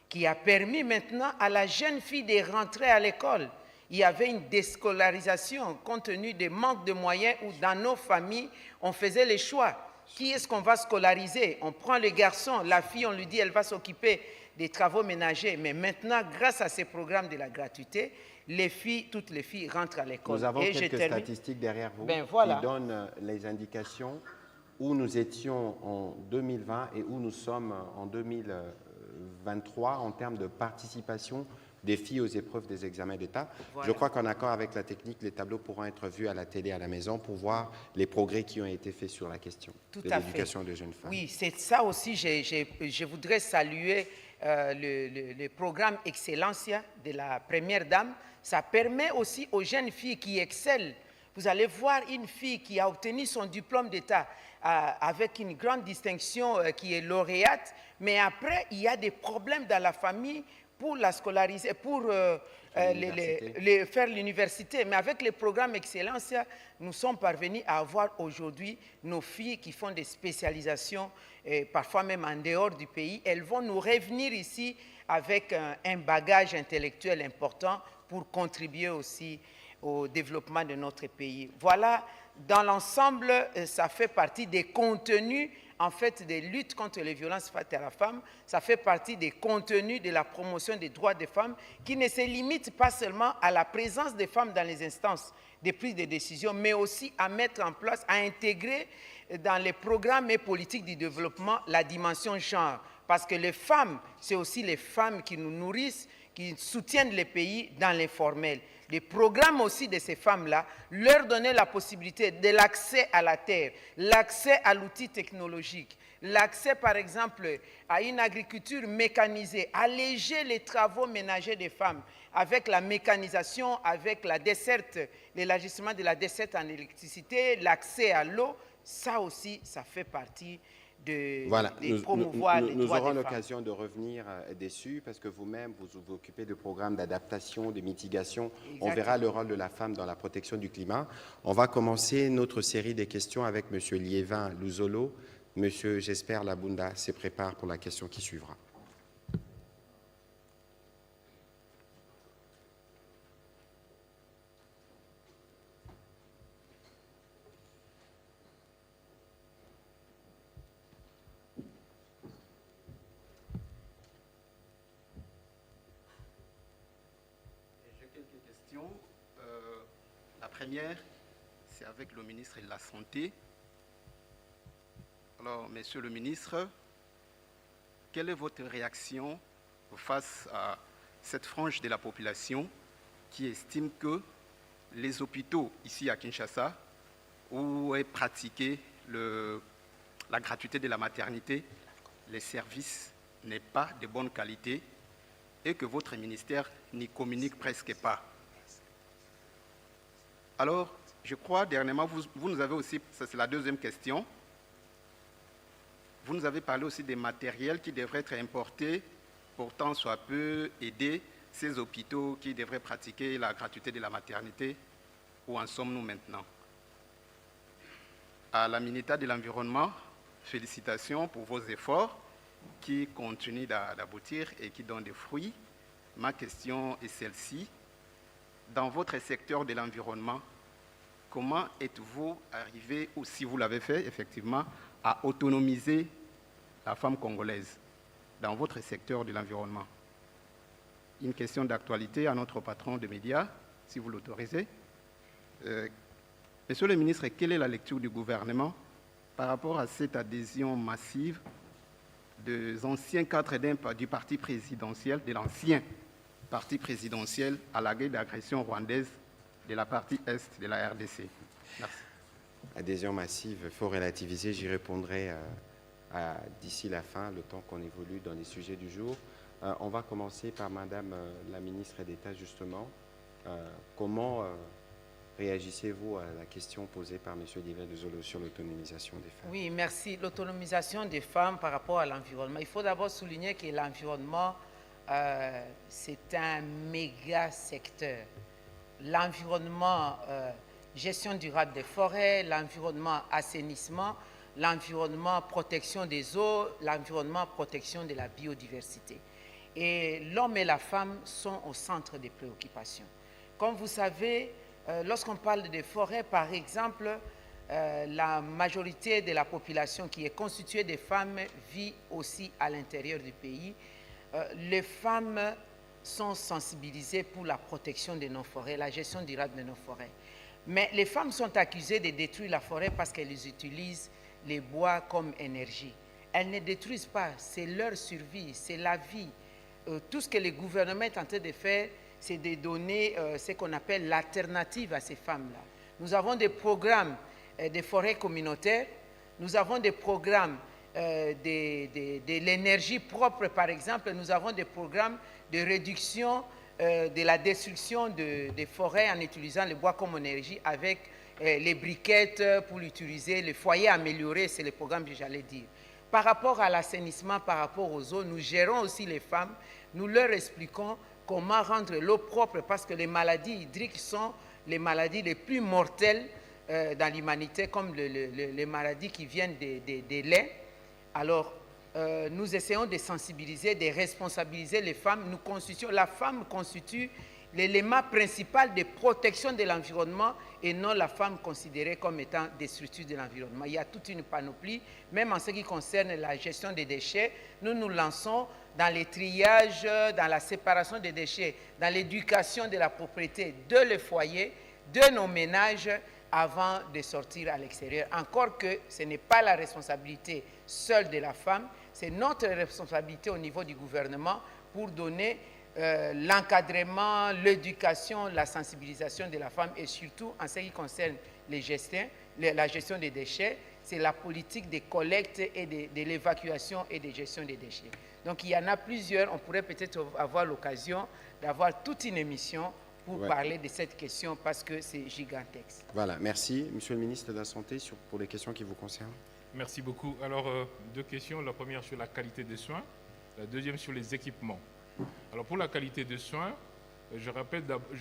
qui a permis maintenant à la jeune fille de rentrer à l'école. Il y avait une déscolarisation compte tenu des manques de moyens où dans nos familles, on faisait les choix. Qui est-ce qu'on va scolariser? On prend le garçon, la fille, on lui dit elle va s'occuper des travaux ménagers. Mais maintenant, grâce à ces programmes de la gratuité, les filles, toutes les filles rentrent à l'école. Nous avons quelques statistiques derrière vous qui donnent les indications où nous étions en 2020 et où nous sommes en 2023 en termes de participation des filles aux épreuves des examens d'État. Voilà. Je crois qu'en accord avec la technique, les tableaux pourront être vus à la télé à la maison pour voir les progrès qui ont été faits sur la question de l'éducation des jeunes femmes. Oui, c'est ça aussi, je voudrais saluer le programme Excellencia de la Première Dame. Ça permet aussi aux jeunes filles qui excellent. Vous allez voir une fille qui a obtenu son diplôme d'État avec une grande distinction qui est lauréate, mais après, il y a des problèmes dans la famille pour la scolariser, pour faire l'université. Mais avec les programmes Excellencia, nous sommes parvenus à avoir aujourd'hui nos filles qui font des spécialisations, parfois même en dehors du pays. Elles vont nous revenir ici avec un bagage intellectuel important pour contribuer aussi au développement de notre pays. Voilà, dans l'ensemble, ça fait partie des contenus en fait, des luttes contre les violences faites à la femme, ça fait partie des contenus de la promotion des droits des femmes qui ne se limitent pas seulement à la présence des femmes dans les instances de prise de décision, mais aussi à mettre en place, à intégrer dans les programmes et politiques du développement la dimension genre. Parce que les femmes, c'est aussi les femmes qui nous nourrissent, qui soutiennent les pays dans l'informel. Les programmes aussi de ces femmes-là, leur donner la possibilité de l'accès à la terre, l'accès à l'outil technologique, l'accès par exemple à une agriculture mécanisée, alléger les travaux ménagers des femmes avec la mécanisation, avec la desserte, l'élargissement de la desserte en électricité, l'accès à l'eau, ça aussi, ça fait partie de promouvoir les droits des femmes. Nous aurons l'occasion de revenir dessus parce que vous-même, vous vous occupez de programmes d'adaptation, de mitigation. Exactement. On verra le rôle de la femme dans la protection du climat. On va commencer notre série des questions avec M. Liévin Luzolo. M. Jesper Labunda se prépare pour la question qui suivra. La première, c'est avec le ministre de la Santé. Alors, Monsieur le ministre, quelle est votre réaction face à cette frange de la population qui estime que les hôpitaux ici à Kinshasa, où est pratiquée la gratuité de la maternité, les services n'est pas de bonne qualité et que votre ministère n'y communique presque pas? Alors, je crois, dernièrement, vous nous avez aussi, ça c'est la deuxième question, vous nous avez parlé aussi des matériels qui devraient être importés, pourtant soit peu aider ces hôpitaux qui devraient pratiquer la gratuité de la maternité. Où en sommes-nous maintenant? À la ministre de l'Environnement, félicitations pour vos efforts qui continuent d'aboutir et qui donnent des fruits. Ma question est celle-ci. Dans votre secteur de l'environnement, comment êtes-vous arrivé, ou si vous l'avez fait effectivement, à autonomiser la femme congolaise dans votre secteur de l'environnement? Une question d'actualité à notre patron de médias, si vous l'autorisez. Monsieur le ministre, quelle est la lecture du gouvernement par rapport à cette adhésion massive des anciens cadres du parti présidentiel, de l'ancien parti présidentiel à la guerre d'agression rwandaise de la partie Est de la RDC? Merci. Adhésion massive, il faut relativiser, j'y répondrai d'ici la fin, le temps qu'on évolue dans les sujets du jour. On va commencer par Madame la ministre d'État, justement. Comment réagissez-vous à la question posée par M. Liévin Luzolo sur l'autonomisation des femmes? Oui, merci. L'autonomisation des femmes par rapport à l'environnement. Il faut d'abord souligner que l'environnement, c'est un méga secteur. L'environnement, gestion durable des forêts, l'environnement, assainissement, l'environnement, protection des eaux, l'environnement, protection de la biodiversité. Et l'homme et la femme sont au centre des préoccupations. Comme vous savez, lorsqu'on parle des forêts, par exemple, la majorité de la population qui est constituée de femmes vit aussi à l'intérieur du pays. Les femmes sont sensibilisées pour la protection de nos forêts, la gestion durable de nos forêts. Mais les femmes sont accusées de détruire la forêt parce qu'elles utilisent les bois comme énergie. Elles ne détruisent pas, c'est leur survie, c'est la vie. Tout ce que le gouvernement est en train de faire, c'est de donner ce qu'on appelle l'alternative à ces femmes-là. Nous avons des programmes de forêts communautaires, nous avons des programmes de l'énergie propre, par exemple, nous avons des programmes de réduction de la destruction des forêts en utilisant le bois comme énergie avec les briquettes pour l'utiliser, les foyers améliorés, c'est le programme que j'allais dire. Par rapport à l'assainissement, par rapport aux eaux, nous gérons aussi les femmes, nous leur expliquons comment rendre l'eau propre parce que les maladies hydriques sont les maladies les plus mortelles dans l'humanité, comme les maladies qui viennent des laits. Alors, nous essayons de sensibiliser, de responsabiliser les femmes. La femme constitue l'élément principal de protection de l'environnement et non la femme considérée comme étant destructrice de l'environnement. Il y a toute une panoplie, même en ce qui concerne la gestion des déchets. Nous nous lançons dans les triages, dans la séparation des déchets, dans l'éducation de la propriété de le foyer, de nos ménages, avant de sortir à l'extérieur. Encore que ce n'est pas la responsabilité seule de la femme, c'est notre responsabilité au niveau du gouvernement pour donner l'encadrement, l'éducation, la sensibilisation de la femme et surtout en ce qui concerne la gestion des déchets, c'est la politique de collecte et de l'évacuation et de gestion des déchets. Donc il y en a plusieurs, on pourrait peut-être avoir l'occasion d'avoir toute une émission pour parler de cette question parce que c'est gigantesque. Voilà, merci. Monsieur le ministre de la Santé, pour les questions qui vous concernent. Merci beaucoup. Alors, deux questions. La première sur la qualité des soins, la deuxième sur les équipements. Alors, pour la qualité des soins, je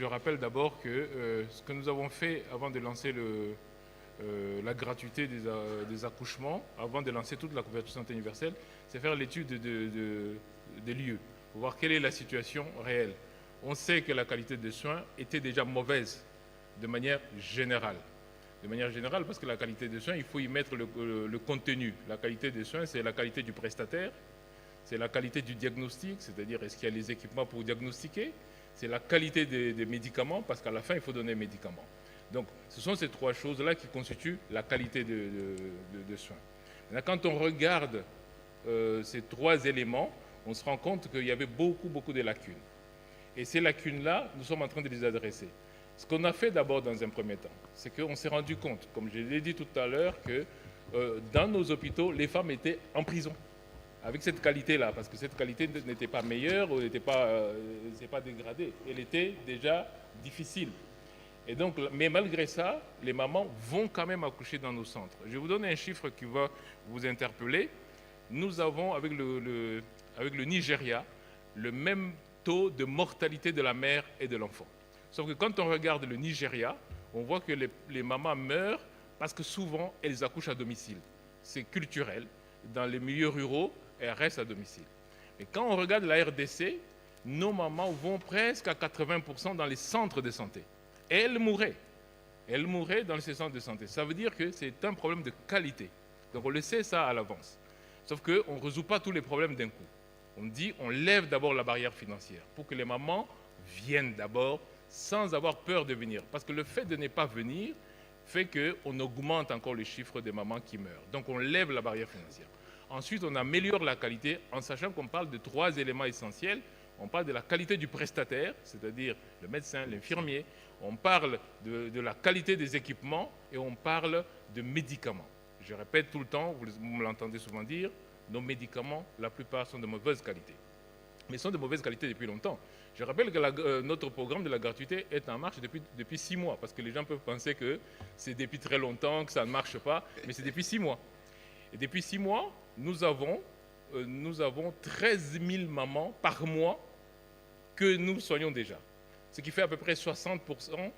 rappelle d'abord que ce que nous avons fait avant de lancer la gratuité des accouchements, avant de lancer toute la couverture santé universelle, c'est faire l'étude des lieux, pour voir quelle est la situation réelle. On sait que la qualité des soins était déjà mauvaise de manière générale. De manière générale, parce que la qualité des soins, il faut y mettre le contenu. La qualité des soins, c'est la qualité du prestataire, c'est la qualité du diagnostic, c'est-à-dire est-ce qu'il y a les équipements pour diagnostiquer, c'est la qualité des médicaments, parce qu'à la fin, il faut donner les médicaments. Donc, ce sont ces trois choses-là qui constituent la qualité de soins. Maintenant, quand on regarde ces trois éléments, on se rend compte qu'il y avait beaucoup de lacunes. Et ces lacunes-là, nous sommes en train de les adresser. Ce qu'on a fait d'abord dans un premier temps, c'est qu'on s'est rendu compte, comme je l'ai dit tout à l'heure, que dans nos hôpitaux, les femmes étaient en prison. Avec cette qualité-là, parce que cette qualité n'était pas meilleure ou n'était pas dégradée. Elle était déjà difficile. Et donc, mais malgré ça, les mamans vont quand même accoucher dans nos centres. Je vais vous donner un chiffre qui va vous interpeller. Nous avons, avec le Nigeria, le même taux de mortalité de la mère et de l'enfant. Sauf que quand on regarde le Nigeria, on voit que les mamans meurent parce que souvent, elles accouchent à domicile. C'est culturel. Dans les milieux ruraux, elles restent à domicile. Mais quand on regarde la RDC, nos mamans vont presque à 80% dans les centres de santé. Et elles mourraient. Elles mourraient dans ces centres de santé. Ça veut dire que c'est un problème de qualité. Donc on le sait ça à l'avance. Sauf qu'on ne résout pas tous les problèmes d'un coup. On dit on lève d'abord la barrière financière pour que les mamans viennent d'abord sans avoir peur de venir. Parce que le fait de ne pas venir fait qu'on augmente encore le chiffre des mamans qui meurent. Donc on lève la barrière financière. Ensuite, on améliore la qualité en sachant qu'on parle de trois éléments essentiels. On parle de la qualité du prestataire, c'est-à-dire le médecin, l'infirmier. On parle de la qualité des équipements et on parle de médicaments. Je répète tout le temps, vous me l'entendez souvent dire, nos médicaments, la plupart sont de mauvaise qualité. Mais sont de mauvaise qualité depuis longtemps. Je rappelle que notre programme de la gratuité est en marche depuis 6 mois, parce que les gens peuvent penser que c'est depuis très longtemps, que ça ne marche pas, mais c'est depuis 6 mois. Et depuis 6 mois, nous avons 13 000 mamans par mois que nous soignons déjà. Ce qui fait à peu près 60%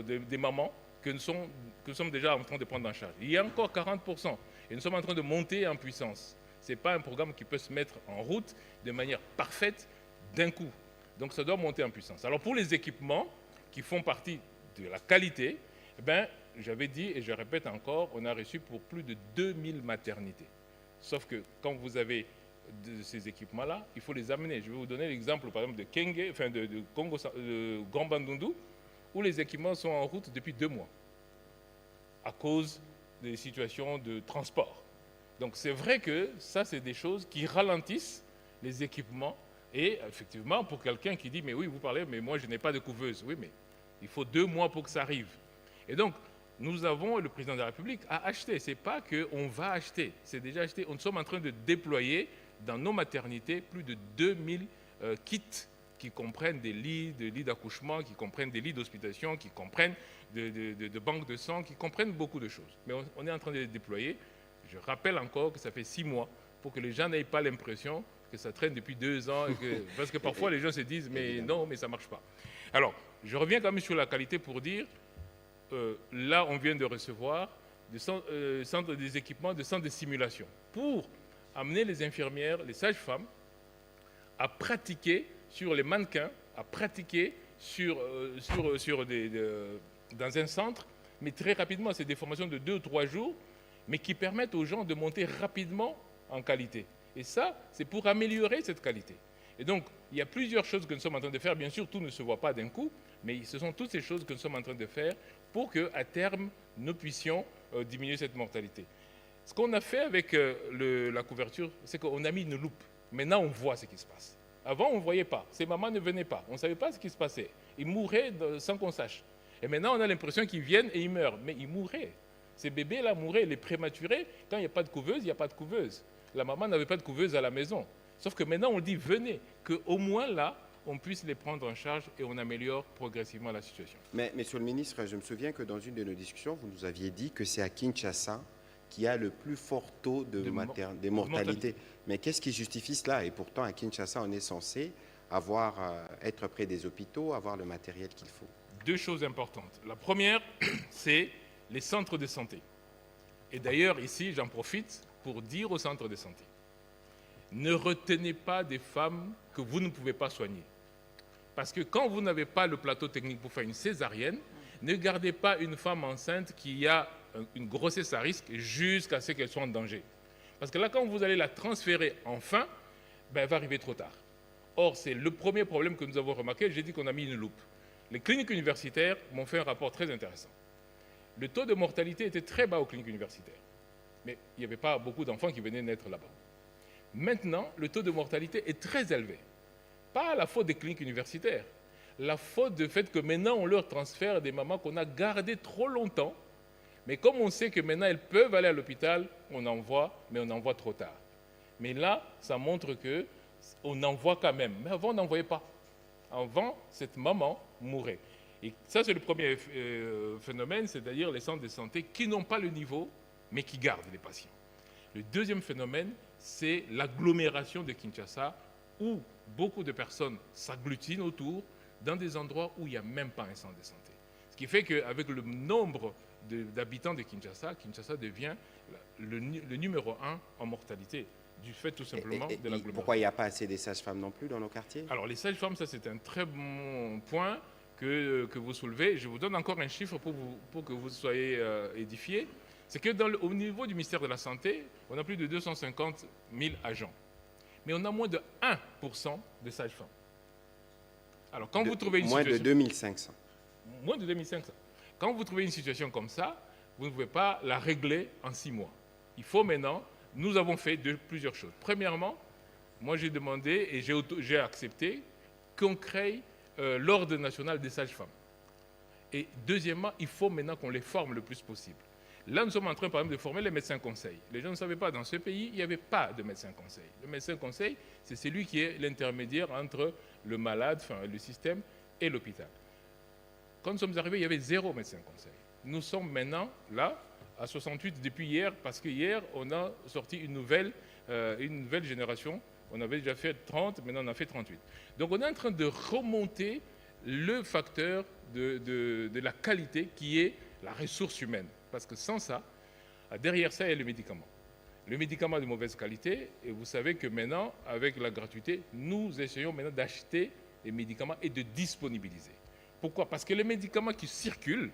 des mamans que nous sommes déjà en train de prendre en charge. Il y a encore 40%, et nous sommes en train de monter en puissance. Ce n'est pas un programme qui peut se mettre en route de manière parfaite d'un coup. Donc ça doit monter en puissance. Alors pour les équipements qui font partie de la qualité, eh bien, j'avais dit et je répète encore, on a reçu pour plus de 2000 maternités. Sauf que quand vous avez ces équipements-là, il faut les amener. Je vais vous donner l'exemple par exemple de Kenge, enfin de Congo, de Grand Bandundu, où les équipements sont en route depuis 2 mois à cause des situations de transport. Donc c'est vrai que ça, c'est des choses qui ralentissent les équipements. Et effectivement, pour quelqu'un qui dit « mais oui, vous parlez, mais moi je n'ai pas de couveuse ». Oui, mais il faut 2 mois pour que ça arrive. Et donc, nous avons, le président de la République a acheté. Ce n'est pas qu'on va acheter, c'est déjà acheté. Nous sommes en train de déployer dans nos maternités plus de 2000 kits qui comprennent des lits d'accouchement, qui comprennent des lits d'hospitalisation, qui comprennent de banques de sang, qui comprennent beaucoup de choses. Mais on est en train de les déployer. Je rappelle encore que ça fait 6 mois pour que les gens n'aient pas l'impression que ça traîne depuis 2 ans. Parce que parfois, les gens se disent « mais non, mais ça ne marche pas ». Alors, je reviens quand même sur la qualité pour dire, là, on vient de recevoir des équipements de centres de simulation pour amener les infirmières, les sages-femmes à pratiquer sur les mannequins, à pratiquer dans un centre, mais très rapidement. C'est des formations de 2 ou 3 jours, mais qui permettent aux gens de monter rapidement en qualité. Et ça, c'est pour améliorer cette qualité. Et donc, il y a plusieurs choses que nous sommes en train de faire. Bien sûr, tout ne se voit pas d'un coup, mais ce sont toutes ces choses que nous sommes en train de faire pour qu'à terme, nous puissions diminuer cette mortalité. Ce qu'on a fait avec la couverture, c'est qu'on a mis une loupe. Maintenant, on voit ce qui se passe. Avant, on ne voyait pas. Ces mamans ne venaient pas. On ne savait pas ce qui se passait. Ils mouraient sans qu'on sache. Et maintenant, on a l'impression qu'ils viennent et ils meurent. Mais ils mouraient. Ces bébés-là mouraient, les prématurés. Quand il n'y a pas de couveuse, il n'y a pas de couveuse. La maman n'avait pas de couveuse à la maison. Sauf que maintenant, on dit venez, qu'au moins là, on puisse les prendre en charge et on améliore progressivement la situation. Mais, monsieur le ministre, je me souviens que dans une de nos discussions, vous nous aviez dit que c'est à Kinshasa qui a le plus fort taux de mortalité. Mais qu'est-ce qui justifie cela? Et pourtant, à Kinshasa, on est censé être près des hôpitaux, avoir le matériel qu'il faut. 2 choses importantes. La première, c'est les centres de santé. Et d'ailleurs, ici, j'en profite pour dire aux centres de santé, ne retenez pas des femmes que vous ne pouvez pas soigner. Parce que quand vous n'avez pas le plateau technique pour faire une césarienne, ne gardez pas une femme enceinte qui a une grossesse à risque jusqu'à ce qu'elle soit en danger. Parce que là, quand vous allez la transférer enfin, elle va arriver trop tard. Or, c'est le premier problème que nous avons remarqué. J'ai dit qu'on a mis une loupe. Les cliniques universitaires m'ont fait un rapport très intéressant. Le taux de mortalité était très bas aux cliniques universitaires. Mais il n'y avait pas beaucoup d'enfants qui venaient naître là-bas. Maintenant, le taux de mortalité est très élevé. Pas la faute des cliniques universitaires. La faute du fait que maintenant, on leur transfère des mamans qu'on a gardées trop longtemps. Mais comme on sait que maintenant, elles peuvent aller à l'hôpital, on envoie, mais on envoie trop tard. Mais là, ça montre qu'on envoie quand même. Mais avant, on n'envoyait pas. Avant, cette maman mourait. Et ça, c'est le premier phénomène, c'est-à-dire les centres de santé qui n'ont pas le niveau, mais qui gardent les patients. Le deuxième phénomène, c'est l'agglomération de Kinshasa, où beaucoup de personnes s'agglutinent autour, dans des endroits où il n'y a même pas un centre de santé. Ce qui fait qu'avec le nombre d'habitants de Kinshasa, Kinshasa devient le numéro 1 en mortalité, du fait tout simplement de l'agglomération. Pourquoi il n'y a pas assez des sages-femmes non plus dans nos quartiers? Alors, les sages-femmes, ça c'est un très bon point que vous soulevez. Je vous donne encore un chiffre pour que vous soyez édifiés. C'est que au niveau du ministère de la Santé, on a plus de 250 000 agents. Mais on a moins de 1% de sages-femmes. Alors, quand vous trouvez une situation... Moins de 2500. Moins de 2500. Quand vous trouvez une situation comme ça, vous ne pouvez pas la régler en 6 mois. Il faut maintenant... Nous avons fait plusieurs choses. Premièrement, moi j'ai demandé et j'ai accepté qu'on crée l'ordre national des sages-femmes. Et deuxièmement, il faut maintenant qu'on les forme le plus possible. Là, nous sommes en train, par exemple, de former les médecins conseils. Les gens ne savaient pas, dans ce pays, il n'y avait pas de médecin conseil. Le médecin conseil, c'est celui qui est l'intermédiaire entre le malade, enfin, le système, et l'hôpital. Quand nous sommes arrivés, il y avait 0 médecin conseil. Nous sommes maintenant là, à 68 depuis hier, parce que hier, on a sorti une nouvelle génération. On avait déjà fait 30, maintenant on a fait 38. Donc on est en train de remonter le facteur de la qualité qui est la ressource humaine. Parce que sans ça, derrière ça, il y a le médicament. Le médicament de mauvaise qualité, et vous savez que maintenant, avec la gratuité, nous essayons maintenant d'acheter les médicaments et de disponibiliser. Pourquoi? Parce que les médicaments qui circulent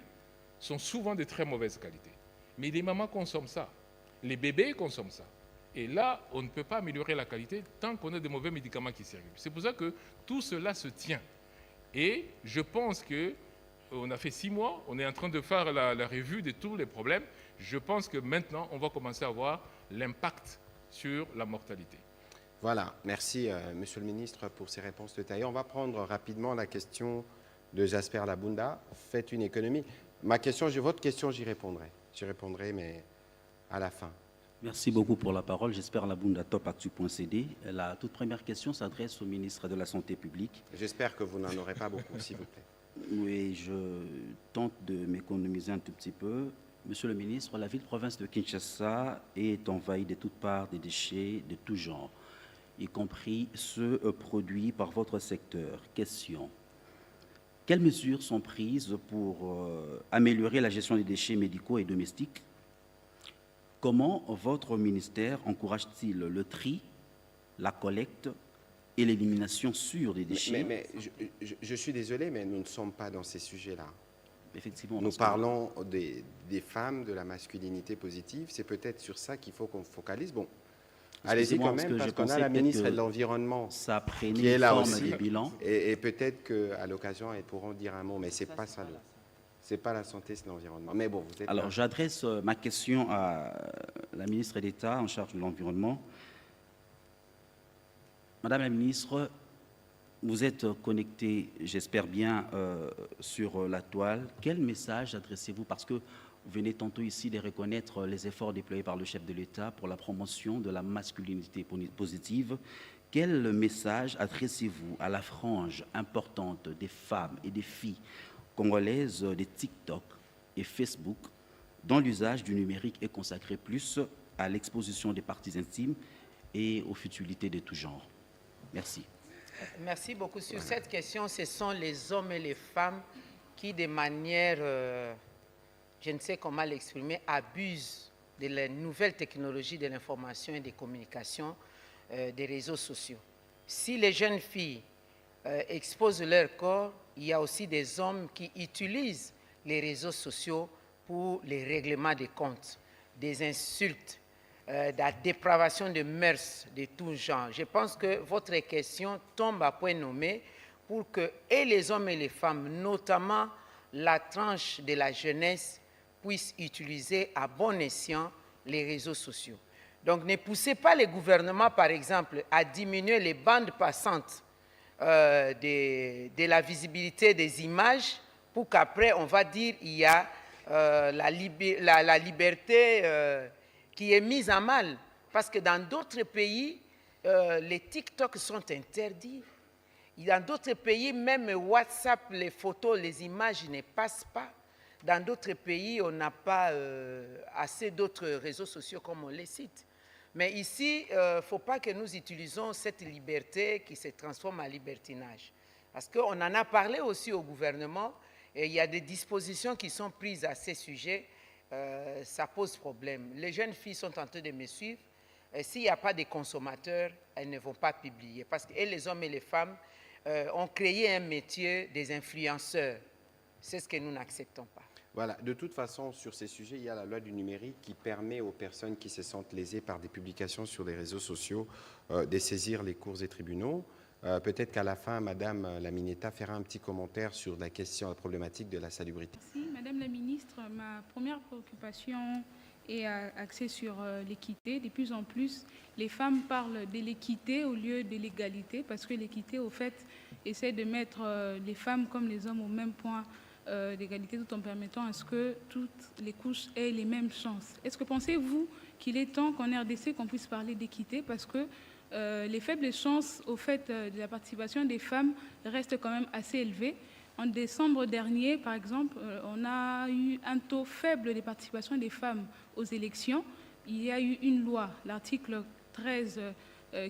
sont souvent de très mauvaise qualité. Mais les mamans consomment ça, les bébés consomment ça. Et là, on ne peut pas améliorer la qualité tant qu'on a de mauvais médicaments qui circulent. C'est pour ça que tout cela se tient. Et je pense qu'on a fait 6 mois, on est en train de faire la revue de tous les problèmes. Je pense que maintenant, on va commencer à voir l'impact sur la mortalité. Voilà, merci Monsieur le Ministre pour ces réponses détaillées. On va prendre rapidement la question de Jasper Labunda. Faites une économie. Votre question, j'y répondrai. J'y répondrai, mais à la fin. Merci beaucoup pour la parole. J'espère Labunda topactu.cd. La toute première question s'adresse au ministre de la Santé publique. J'espère que vous n'en aurez pas beaucoup, s'il vous plaît. Oui, je tente de m'économiser un tout petit peu. Monsieur le ministre, la ville-province de Kinshasa est envahie de toutes parts des déchets de tout genre, y compris ceux produits par votre secteur. Question. Quelles mesures sont prises pour améliorer la gestion des déchets médicaux et domestiques? Comment votre ministère encourage-t-il le tri, la collecte et l'élimination sûre des déchets. Mais je suis désolé, mais nous ne sommes pas dans ces sujets-là. Effectivement. Nous parlons des femmes, de la masculinité positive. C'est peut-être sur ça qu'il faut qu'on focalise. Bon, allez-y quand même, parce qu'on a la ministre de l'Environnement qui est là aussi. Et peut-être qu'à l'occasion, elles pourront dire un mot, mais ce n'est pas ça. C'est pas la santé, c'est l'environnement. Mais bon, vous êtes Alors, j'adresse ma question à la ministre d'État en charge de l'environnement. Madame la ministre, vous êtes connectée, j'espère bien, sur la toile. Quel message adressez-vous? Parce que vous venez tantôt ici de reconnaître les efforts déployés par le chef de l'État pour la promotion de la masculinité positive. Quel message adressez-vous à la frange importante des femmes et des filles congolaises de TikTok et Facebook, dont l'usage du numérique est consacré plus à l'exposition des parties intimes et aux futilités de tout genre? Merci. Merci beaucoup. Sur cette question, ce sont les hommes et les femmes qui, de manière, je ne sais comment l'exprimer, abusent de la nouvelle technologie de l'information et des communications des réseaux sociaux. Si les jeunes filles exposent leur corps, il y a aussi des hommes qui utilisent les réseaux sociaux pour les règlements des comptes, des insultes, de la dépravation de mœurs de tout genre. Je pense que votre question tombe à point nommé pour que et les hommes et les femmes, notamment la tranche de la jeunesse, puissent utiliser à bon escient les réseaux sociaux. Donc ne poussez pas les gouvernements, par exemple, à diminuer les bandes passantes de la visibilité des images pour qu'après, on va dire il y a la liberté qui est mise à mal. Parce que dans d'autres pays, les TikTok sont interdits. Dans d'autres pays, même WhatsApp, les photos, les images ne passent pas. Dans d'autres pays, on n'a pas assez d'autres réseaux sociaux comme on les cite. Mais ici, il ne faut pas que nous utilisons cette liberté qui se transforme en libertinage. Parce qu'on en a parlé aussi au gouvernement, et il y a des dispositions qui sont prises à ces sujets. Ça pose problème. Les jeunes filles sont en train de me suivre. S'il n'y a pas de consommateurs, elles ne vont pas publier. Parce que et les hommes et les femmes ont créé un métier des influenceurs. C'est ce que nous n'acceptons pas. Voilà, de toute façon, sur ces sujets, il y a la loi du numérique qui permet aux personnes qui se sentent lésées par des publications sur les réseaux sociaux de saisir les cours et tribunaux. Peut-être qu'à la fin, Madame la Mineta fera un petit commentaire sur la question, la problématique de la salubrité. Merci, Madame la Ministre. Ma première préoccupation est axée sur l'équité. De plus en plus, les femmes parlent de l'équité au lieu de l'égalité, parce que l'équité, au fait, essaie de mettre les femmes comme les hommes au même point d'égalité, tout en permettant à ce que toutes les couches aient les mêmes chances. Est-ce que pensez-vous qu'il est temps qu'en RDC, qu'on puisse parler d'équité, parce que les faibles chances au fait de la participation des femmes restent quand même assez élevées. En décembre dernier, par exemple, on a eu un taux faible de participation des femmes aux élections. Il y a eu une loi, l'article 13,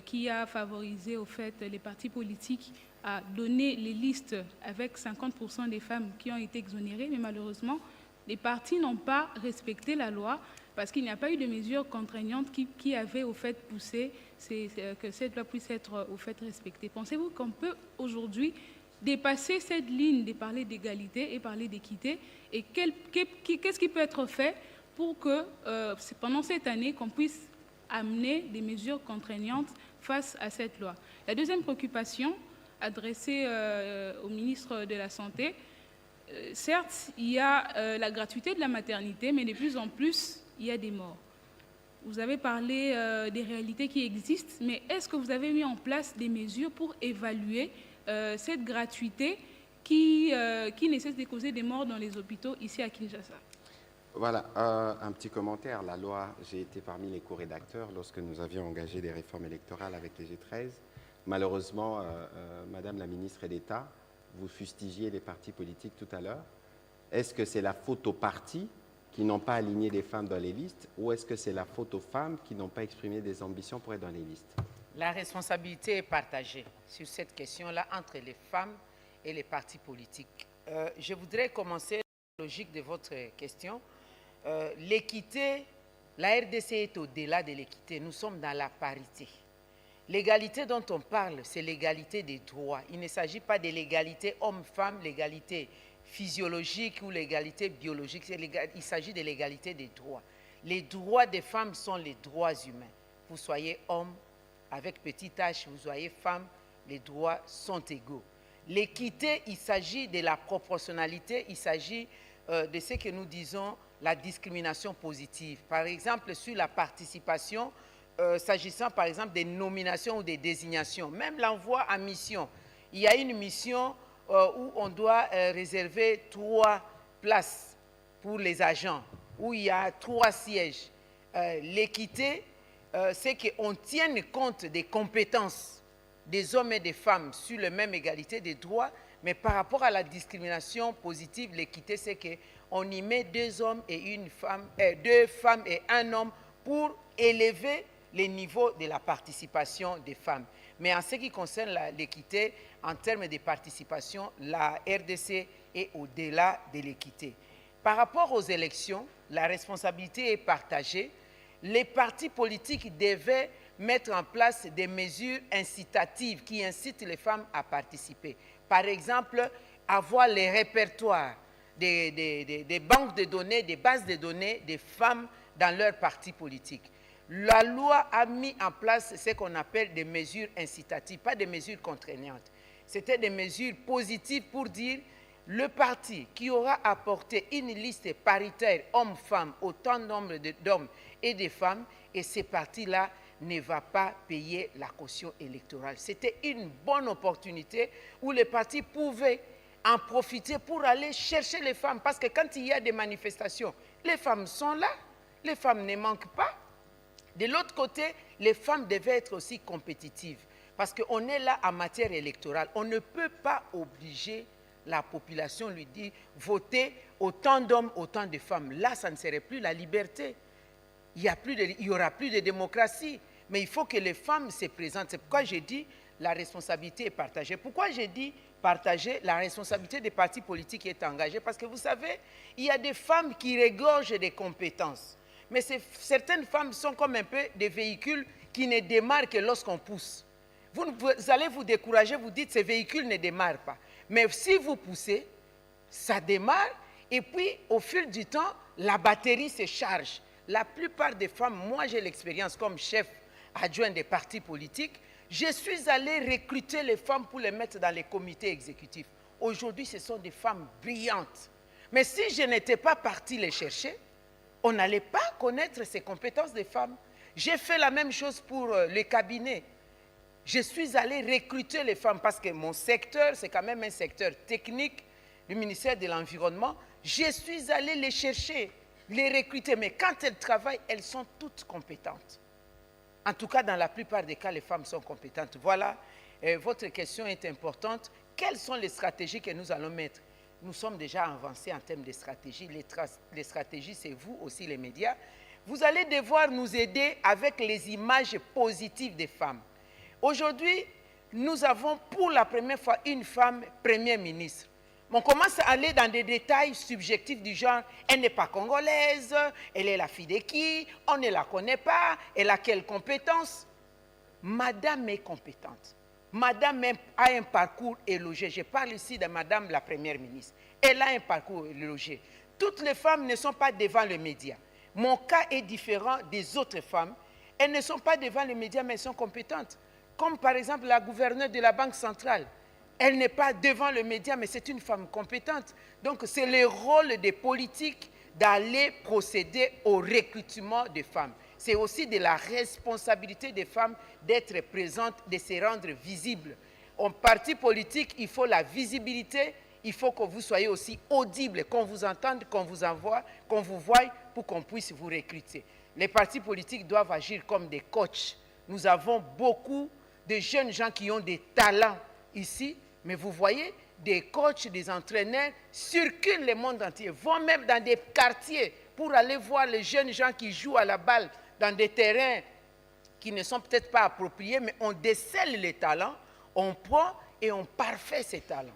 qui a favorisé au fait les partis politiques à donner les listes avec 50% des femmes qui ont été exonérées, mais malheureusement, les partis n'ont pas respecté la loi parce qu'il n'y a pas eu de mesures contraignantes qui avaient au fait poussé que cette loi puisse être au fait respectée. Pensez-vous qu'on peut aujourd'hui dépasser cette ligne de parler d'égalité et parler d'équité, et qu'est-ce qui peut être fait pour que pendant cette année qu'on puisse amener des mesures contraignantes face à cette loi? La deuxième préoccupation adressée au ministre de la Santé, certes, il y a la gratuité de la maternité, mais de plus en plus, il y a des morts. Vous avez parlé des réalités qui existent, mais est-ce que vous avez mis en place des mesures pour évaluer cette gratuité qui ne cesse de causer des morts dans les hôpitaux ici à Kinshasa? Voilà, un petit commentaire. La loi, j'ai été parmi les co-rédacteurs lorsque nous avions engagé des réformes électorales avec les G13. Malheureusement, Madame la ministre d'État, vous fustigiez les partis politiques tout à l'heure. Est-ce que c'est la faute aux partis qui n'ont pas aligné les femmes dans les listes, ou est-ce que c'est la faute aux femmes qui n'ont pas exprimé des ambitions pour être dans les listes? La responsabilité est partagée sur cette question-là entre les femmes et les partis politiques. Je voudrais commencer la logique de votre question. L'équité, la RDC est au-delà de l'équité. Nous sommes dans la parité. L'égalité dont on parle, c'est l'égalité des droits. Il ne s'agit pas de l'égalité homme-femme, l'égalité physiologique ou l'égalité biologique. Il s'agit de l'égalité des droits. Les droits des femmes sont les droits humains. Vous soyez homme avec petit h, vous soyez femme, les droits sont égaux. L'équité, il s'agit de la proportionnalité, il s'agit de ce que nous disons la discrimination positive. Par exemple, sur la participation, s'agissant par exemple des nominations ou des désignations, même l'envoi à mission. Il y a une mission où on doit réserver 3 places pour les agents, où il y a 3 sièges. L'équité, c'est qu'on tienne compte des compétences des hommes et des femmes sur la même égalité des droits, mais par rapport à la discrimination positive, l'équité, c'est qu'on y met 2 hommes et une femme, 2 femmes et 1 homme pour élever les niveaux de la participation des femmes. Mais en ce qui concerne l'équité, en termes de participation, la RDC est au-delà de l'équité. Par rapport aux élections, la responsabilité est partagée. Les partis politiques devaient mettre en place des mesures incitatives qui incitent les femmes à participer. Par exemple, avoir les répertoires des banques de données, des bases de données des femmes dans leurs partis politiques. La loi a mis en place ce qu'on appelle des mesures incitatives, pas des mesures contraignantes. C'était des mesures positives pour dire le parti qui aura apporté une liste paritaire hommes-femmes, autant nombre d'hommes et de femmes, et ces partis-là ne va pas payer la caution électorale. C'était une bonne opportunité où les partis pouvaient en profiter pour aller chercher les femmes. Parce que quand il y a des manifestations, les femmes sont là, les femmes ne manquent pas. De l'autre côté, les femmes devaient être aussi compétitives. Parce qu'on est là en matière électorale. On ne peut pas obliger la population, lui dire, votez autant d'hommes, autant de femmes. Là, ça ne serait plus la liberté. Il n'y aura plus de démocratie. Mais il faut que les femmes se présentent. C'est pourquoi j'ai dit la responsabilité est partagée. Pourquoi j'ai dit partager? La responsabilité des partis politiques est engagée. Parce que vous savez, il y a des femmes qui regorgent des compétences. Mais certaines femmes sont comme un peu des véhicules qui ne démarrent que lorsqu'on pousse. Vous allez vous décourager, vous dites ces véhicules ne démarrent pas. Mais si vous poussez, ça démarre et puis au fil du temps, la batterie se charge. La plupart des femmes, moi j'ai l'expérience comme chef adjoint des partis politiques, je suis allé recruter les femmes pour les mettre dans les comités exécutifs. Aujourd'hui, ce sont des femmes brillantes. Mais si je n'étais pas partie les chercher, on n'allait pas connaître ces compétences des femmes. J'ai fait la même chose pour les cabinets. Je suis allé recruter les femmes parce que mon secteur, c'est quand même un secteur technique du ministère de l'Environnement. Je suis allé les chercher, les recruter. Mais quand elles travaillent, elles sont toutes compétentes. En tout cas, dans la plupart des cas, les femmes sont compétentes. Voilà, votre question est importante. Quelles sont les stratégies que nous allons mettre? Nous sommes déjà avancés en termes de stratégie. Les stratégies, c'est vous aussi, les médias. Vous allez devoir nous aider avec les images positives des femmes. Aujourd'hui, nous avons pour la première fois une femme première ministre. On commence à aller dans des détails subjectifs du genre, elle n'est pas congolaise, elle est la fille de qui, on ne la connaît pas, elle a quelle compétence? Madame est compétente. Madame a un parcours élogieux. Je parle ici de Madame la Première ministre. Elle a un parcours élogieux. Toutes les femmes ne sont pas devant les médias. Mon cas est différent des autres femmes. Elles ne sont pas devant les médias, mais elles sont compétentes. Comme par exemple la gouverneure de la Banque centrale. Elle n'est pas devant le média, mais c'est une femme compétente. Donc c'est le rôle des politiques d'aller procéder au recrutement des femmes. C'est aussi de la responsabilité des femmes d'être présentes, de se rendre visibles. En parti politique, il faut la visibilité, il faut que vous soyez aussi audible, qu'on vous entende, qu'on vous envoie, qu'on vous voie pour qu'on puisse vous recruter. Les partis politiques doivent agir comme des coachs. Nous avons beaucoup de jeunes gens qui ont des talents ici, mais vous voyez, des coachs, des entraîneurs circulent le monde entier, vont même dans des quartiers pour aller voir les jeunes gens qui jouent à la balle dans des terrains qui ne sont peut-être pas appropriés, mais on décèle les talents, on prend et on parfait ces talents.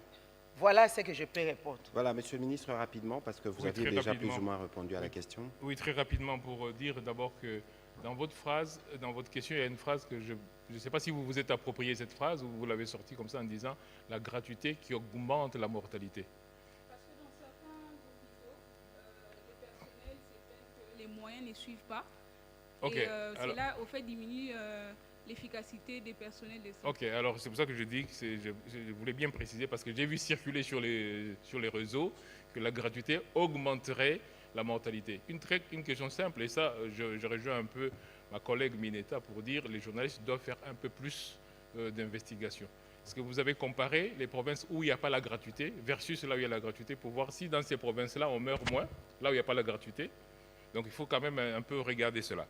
Voilà ce que je peux répondre. Voilà, Monsieur le Ministre, rapidement, parce que vous aviez déjà plus ou moins répondu à la question. Oui, très rapidement pour dire d'abord que Dans votre phrase, dans votre question, il y a une phrase que je ne sais pas si vous vous êtes approprié cette phrase ou vous l'avez sortie comme ça en disant la gratuité qui augmente la mortalité. Parce que dans certains hôpitaux, les personnels se plaignent que les moyens ne suivent pas. Ok, et alors, cela, au fait, diminue l'efficacité des personnels de santé. ok, alors c'est pour ça que je dis que je voulais bien préciser parce que j'ai vu circuler sur les réseaux que la gratuité augmenterait la mortalité. Une question simple, et ça, je rejoins un peu ma collègue Mineta pour dire que les journalistes doivent faire un peu plus d'investigation. Est-ce que vous avez comparé les provinces où il n'y a pas la gratuité versus là où il y a la gratuité pour voir si dans ces provinces-là, on meurt moins, là où il n'y a pas la gratuité? Donc il faut quand même un peu regarder cela.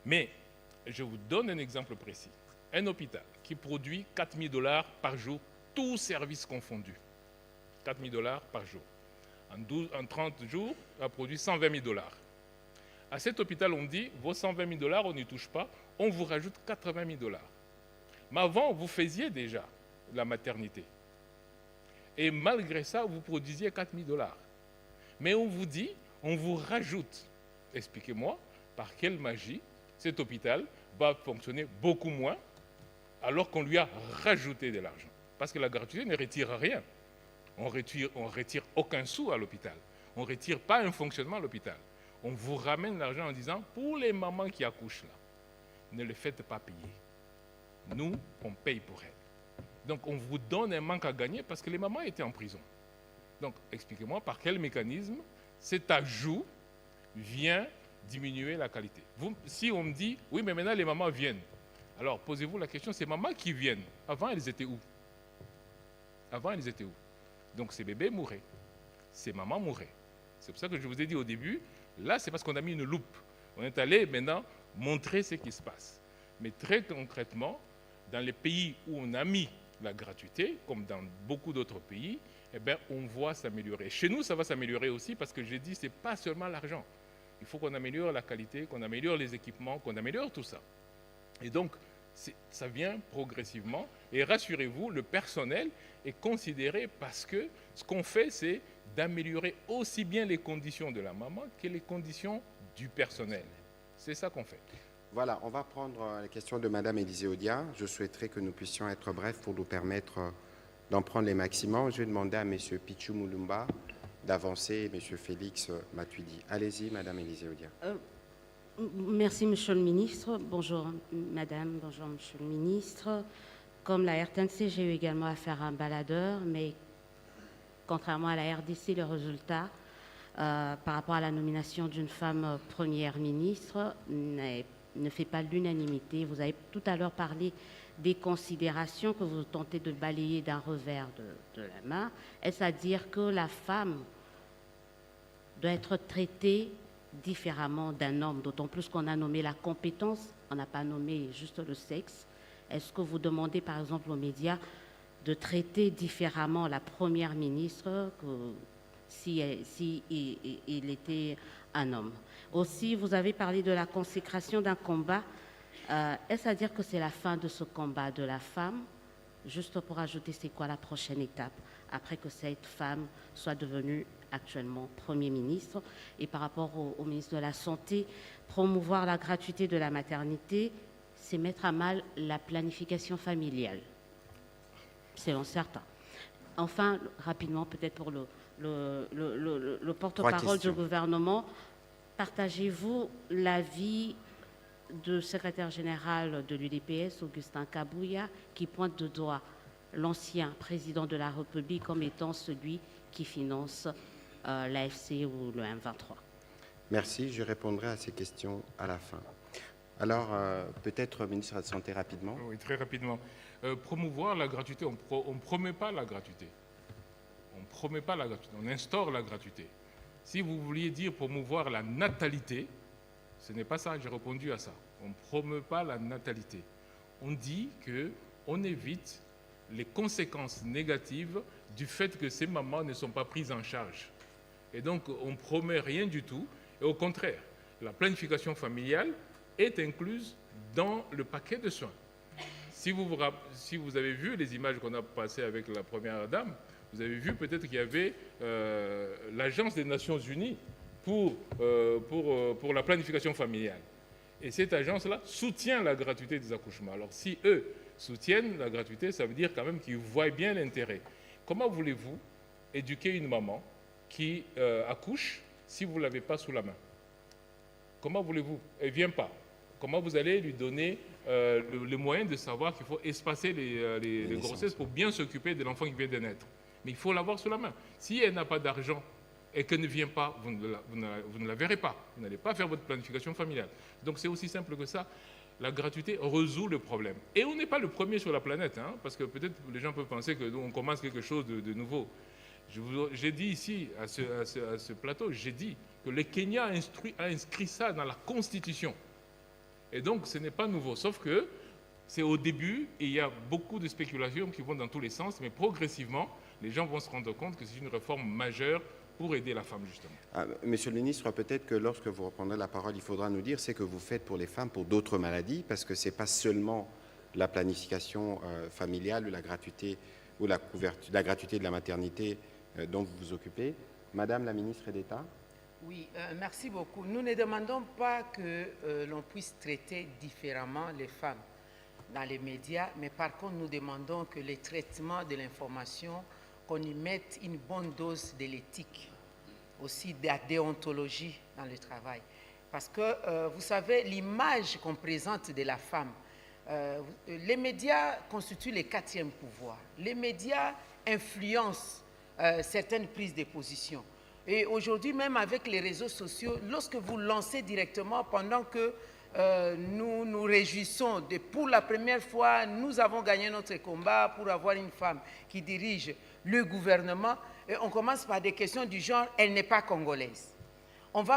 Mais je vous donne un exemple précis. Un hôpital qui produit 4 000 $ par jour, tous services confondus. 4 000 $ par jour. En 30 jours, a produit 120 000 $. À cet hôpital, on dit, vos 120 000 $, on n'y touche pas, on vous rajoute 80 000 $. Mais avant, vous faisiez déjà la maternité. Et malgré ça, vous produisiez 4 000 $. Mais on vous dit, on vous rajoute. Expliquez-moi, par quelle magie cet hôpital va fonctionner beaucoup moins alors qu'on lui a rajouté de l'argent. Parce que la gratuité ne retire rien. On retire aucun sou à l'hôpital. On ne retire pas un fonctionnement à l'hôpital. On vous ramène l'argent en disant, pour les mamans qui accouchent là, ne les faites pas payer. Nous, on paye pour elles. Donc, on vous donne un manque à gagner parce que les mamans étaient en prison. Donc, expliquez-moi par quel mécanisme cet ajout vient diminuer la qualité. Si on me dit, oui, mais maintenant les mamans viennent. Alors, posez-vous la question, ces mamans qui viennent, avant, elles étaient où? Avant, elles étaient où? Donc, ces bébés mouraient. Ces mamans mouraient. C'est pour ça que je vous ai dit au début, là, c'est parce qu'on a mis une loupe. On est allé maintenant montrer ce qui se passe. Mais très concrètement, dans les pays où on a mis la gratuité, comme dans beaucoup d'autres pays, eh bien, on voit s'améliorer. Chez nous, ça va s'améliorer aussi parce que j'ai dit, ce n'est pas seulement l'argent. Il faut qu'on améliore la qualité, qu'on améliore les équipements, qu'on améliore tout ça. Et donc, ça vient progressivement. Et rassurez-vous, le personnel est considéré parce que ce qu'on fait, c'est d'améliorer aussi bien les conditions de la maman que les conditions du personnel. C'est ça qu'on fait. Voilà, on va prendre la question de Mme Élisée Odia. Je souhaiterais que nous puissions être brefs pour nous permettre d'en prendre les maximums. Je vais demander à M. Pichou Moulumba d'avancer, M. Félix Matuidi. Allez-y, Mme Élisée Odia. Merci, Monsieur le Ministre. Bonjour, Madame. Bonjour, Monsieur le Ministre. Comme la RTNC, j'ai eu également affaire à un baladeur, mais contrairement à la RDC, le résultat par rapport à la nomination d'une femme première ministre ne fait pas l'unanimité. Vous avez tout à l'heure parlé des considérations que vous tentez de balayer d'un revers de la main. Est-ce à dire que la femme doit être traitée différemment d'un homme, d'autant plus qu'on a nommé la compétence, on n'a pas nommé juste le sexe? Est-ce que vous demandez par exemple aux médias de traiter différemment la première ministre que si il était un homme? Aussi, vous avez parlé de la consécration d'un combat. Est-ce à dire que c'est la fin de ce combat de la femme? Juste pour ajouter, c'est quoi la prochaine étape après que cette femme soit devenue actuellement Premier ministre? Et par rapport au ministre de la Santé, promouvoir la gratuité de la maternité, c'est mettre à mal la planification familiale, selon certains. Enfin, rapidement, peut-être pour le porte-parole du gouvernement, partagez-vous l'avis du secrétaire général de l'UDPS, Augustin Kabouya, qui pointe du doigt l'ancien président de la République comme étant celui qui finance l'AFC ou le M23? Merci, je répondrai à ces questions à la fin. Alors, peut-être, ministre de la Santé, rapidement. Oui, très rapidement. Promouvoir la gratuité, on ne promet pas la gratuité. On ne promet pas la gratuité, on instaure la gratuité. Si vous vouliez dire promouvoir la natalité, ce n'est pas ça, j'ai répondu à ça. On ne promeut pas la natalité. On dit qu'on évite les conséquences négatives du fait que ces mamans ne sont pas prises en charge. Et donc, on ne promet rien du tout. Et au contraire, la planification familiale est incluse dans le paquet de soins. Si vous avez vu les images qu'on a passées avec la Première Dame, vous avez vu peut-être qu'il y avait l'Agence des Nations Unies pour la planification familiale. Et cette agence-là soutient la gratuité des accouchements. Alors si eux soutiennent la gratuité, ça veut dire quand même qu'ils voient bien l'intérêt. Comment voulez-vous éduquer une maman qui accouche si vous ne l'avez pas sous la main? Comment voulez-vous? Elle ne vient pas. Comment vous allez lui donner le moyen de savoir qu'il faut espacer les grossesses pour bien s'occuper de l'enfant qui vient de naître? Mais il faut l'avoir sous la main. Si elle n'a pas d'argent et qu'elle ne vient pas, vous ne la verrez pas. Vous n'allez pas faire votre planification familiale. Donc c'est aussi simple que ça. La gratuité résout le problème. Et on n'est pas le premier sur la planète, hein, parce que peut-être les gens peuvent penser qu'on commence quelque chose de nouveau. J'ai dit ici, à ce plateau, j'ai dit que le Kenya a inscrit ça dans la Constitution. Et donc, ce n'est pas nouveau, sauf que c'est au début, et il y a beaucoup de spéculations qui vont dans tous les sens, mais progressivement, les gens vont se rendre compte que c'est une réforme majeure pour aider la femme, justement. Monsieur le ministre, peut-être que lorsque vous reprendrez la parole, il faudra nous dire ce que vous faites pour les femmes pour d'autres maladies, parce que ce n'est pas seulement la planification familiale ou la gratuité de la maternité dont vous vous occupez. Madame la ministre d'État. Oui, merci beaucoup. Nous ne demandons pas que l'on puisse traiter différemment les femmes dans les médias, mais par contre, nous demandons que les traitements de l'information, qu'on y mette une bonne dose de l'éthique, aussi de la déontologie dans le travail. Parce que, vous savez, l'image qu'on présente de la femme, les médias constituent le 4e pouvoir. Les médias influencent certaines prises de position. Et aujourd'hui, même avec les réseaux sociaux, lorsque vous lancez directement, pendant que nous nous réjouissons de, pour la première fois, nous avons gagné notre combat pour avoir une femme qui dirige le gouvernement, et on commence par des questions du genre « elle n'est pas congolaise ». On va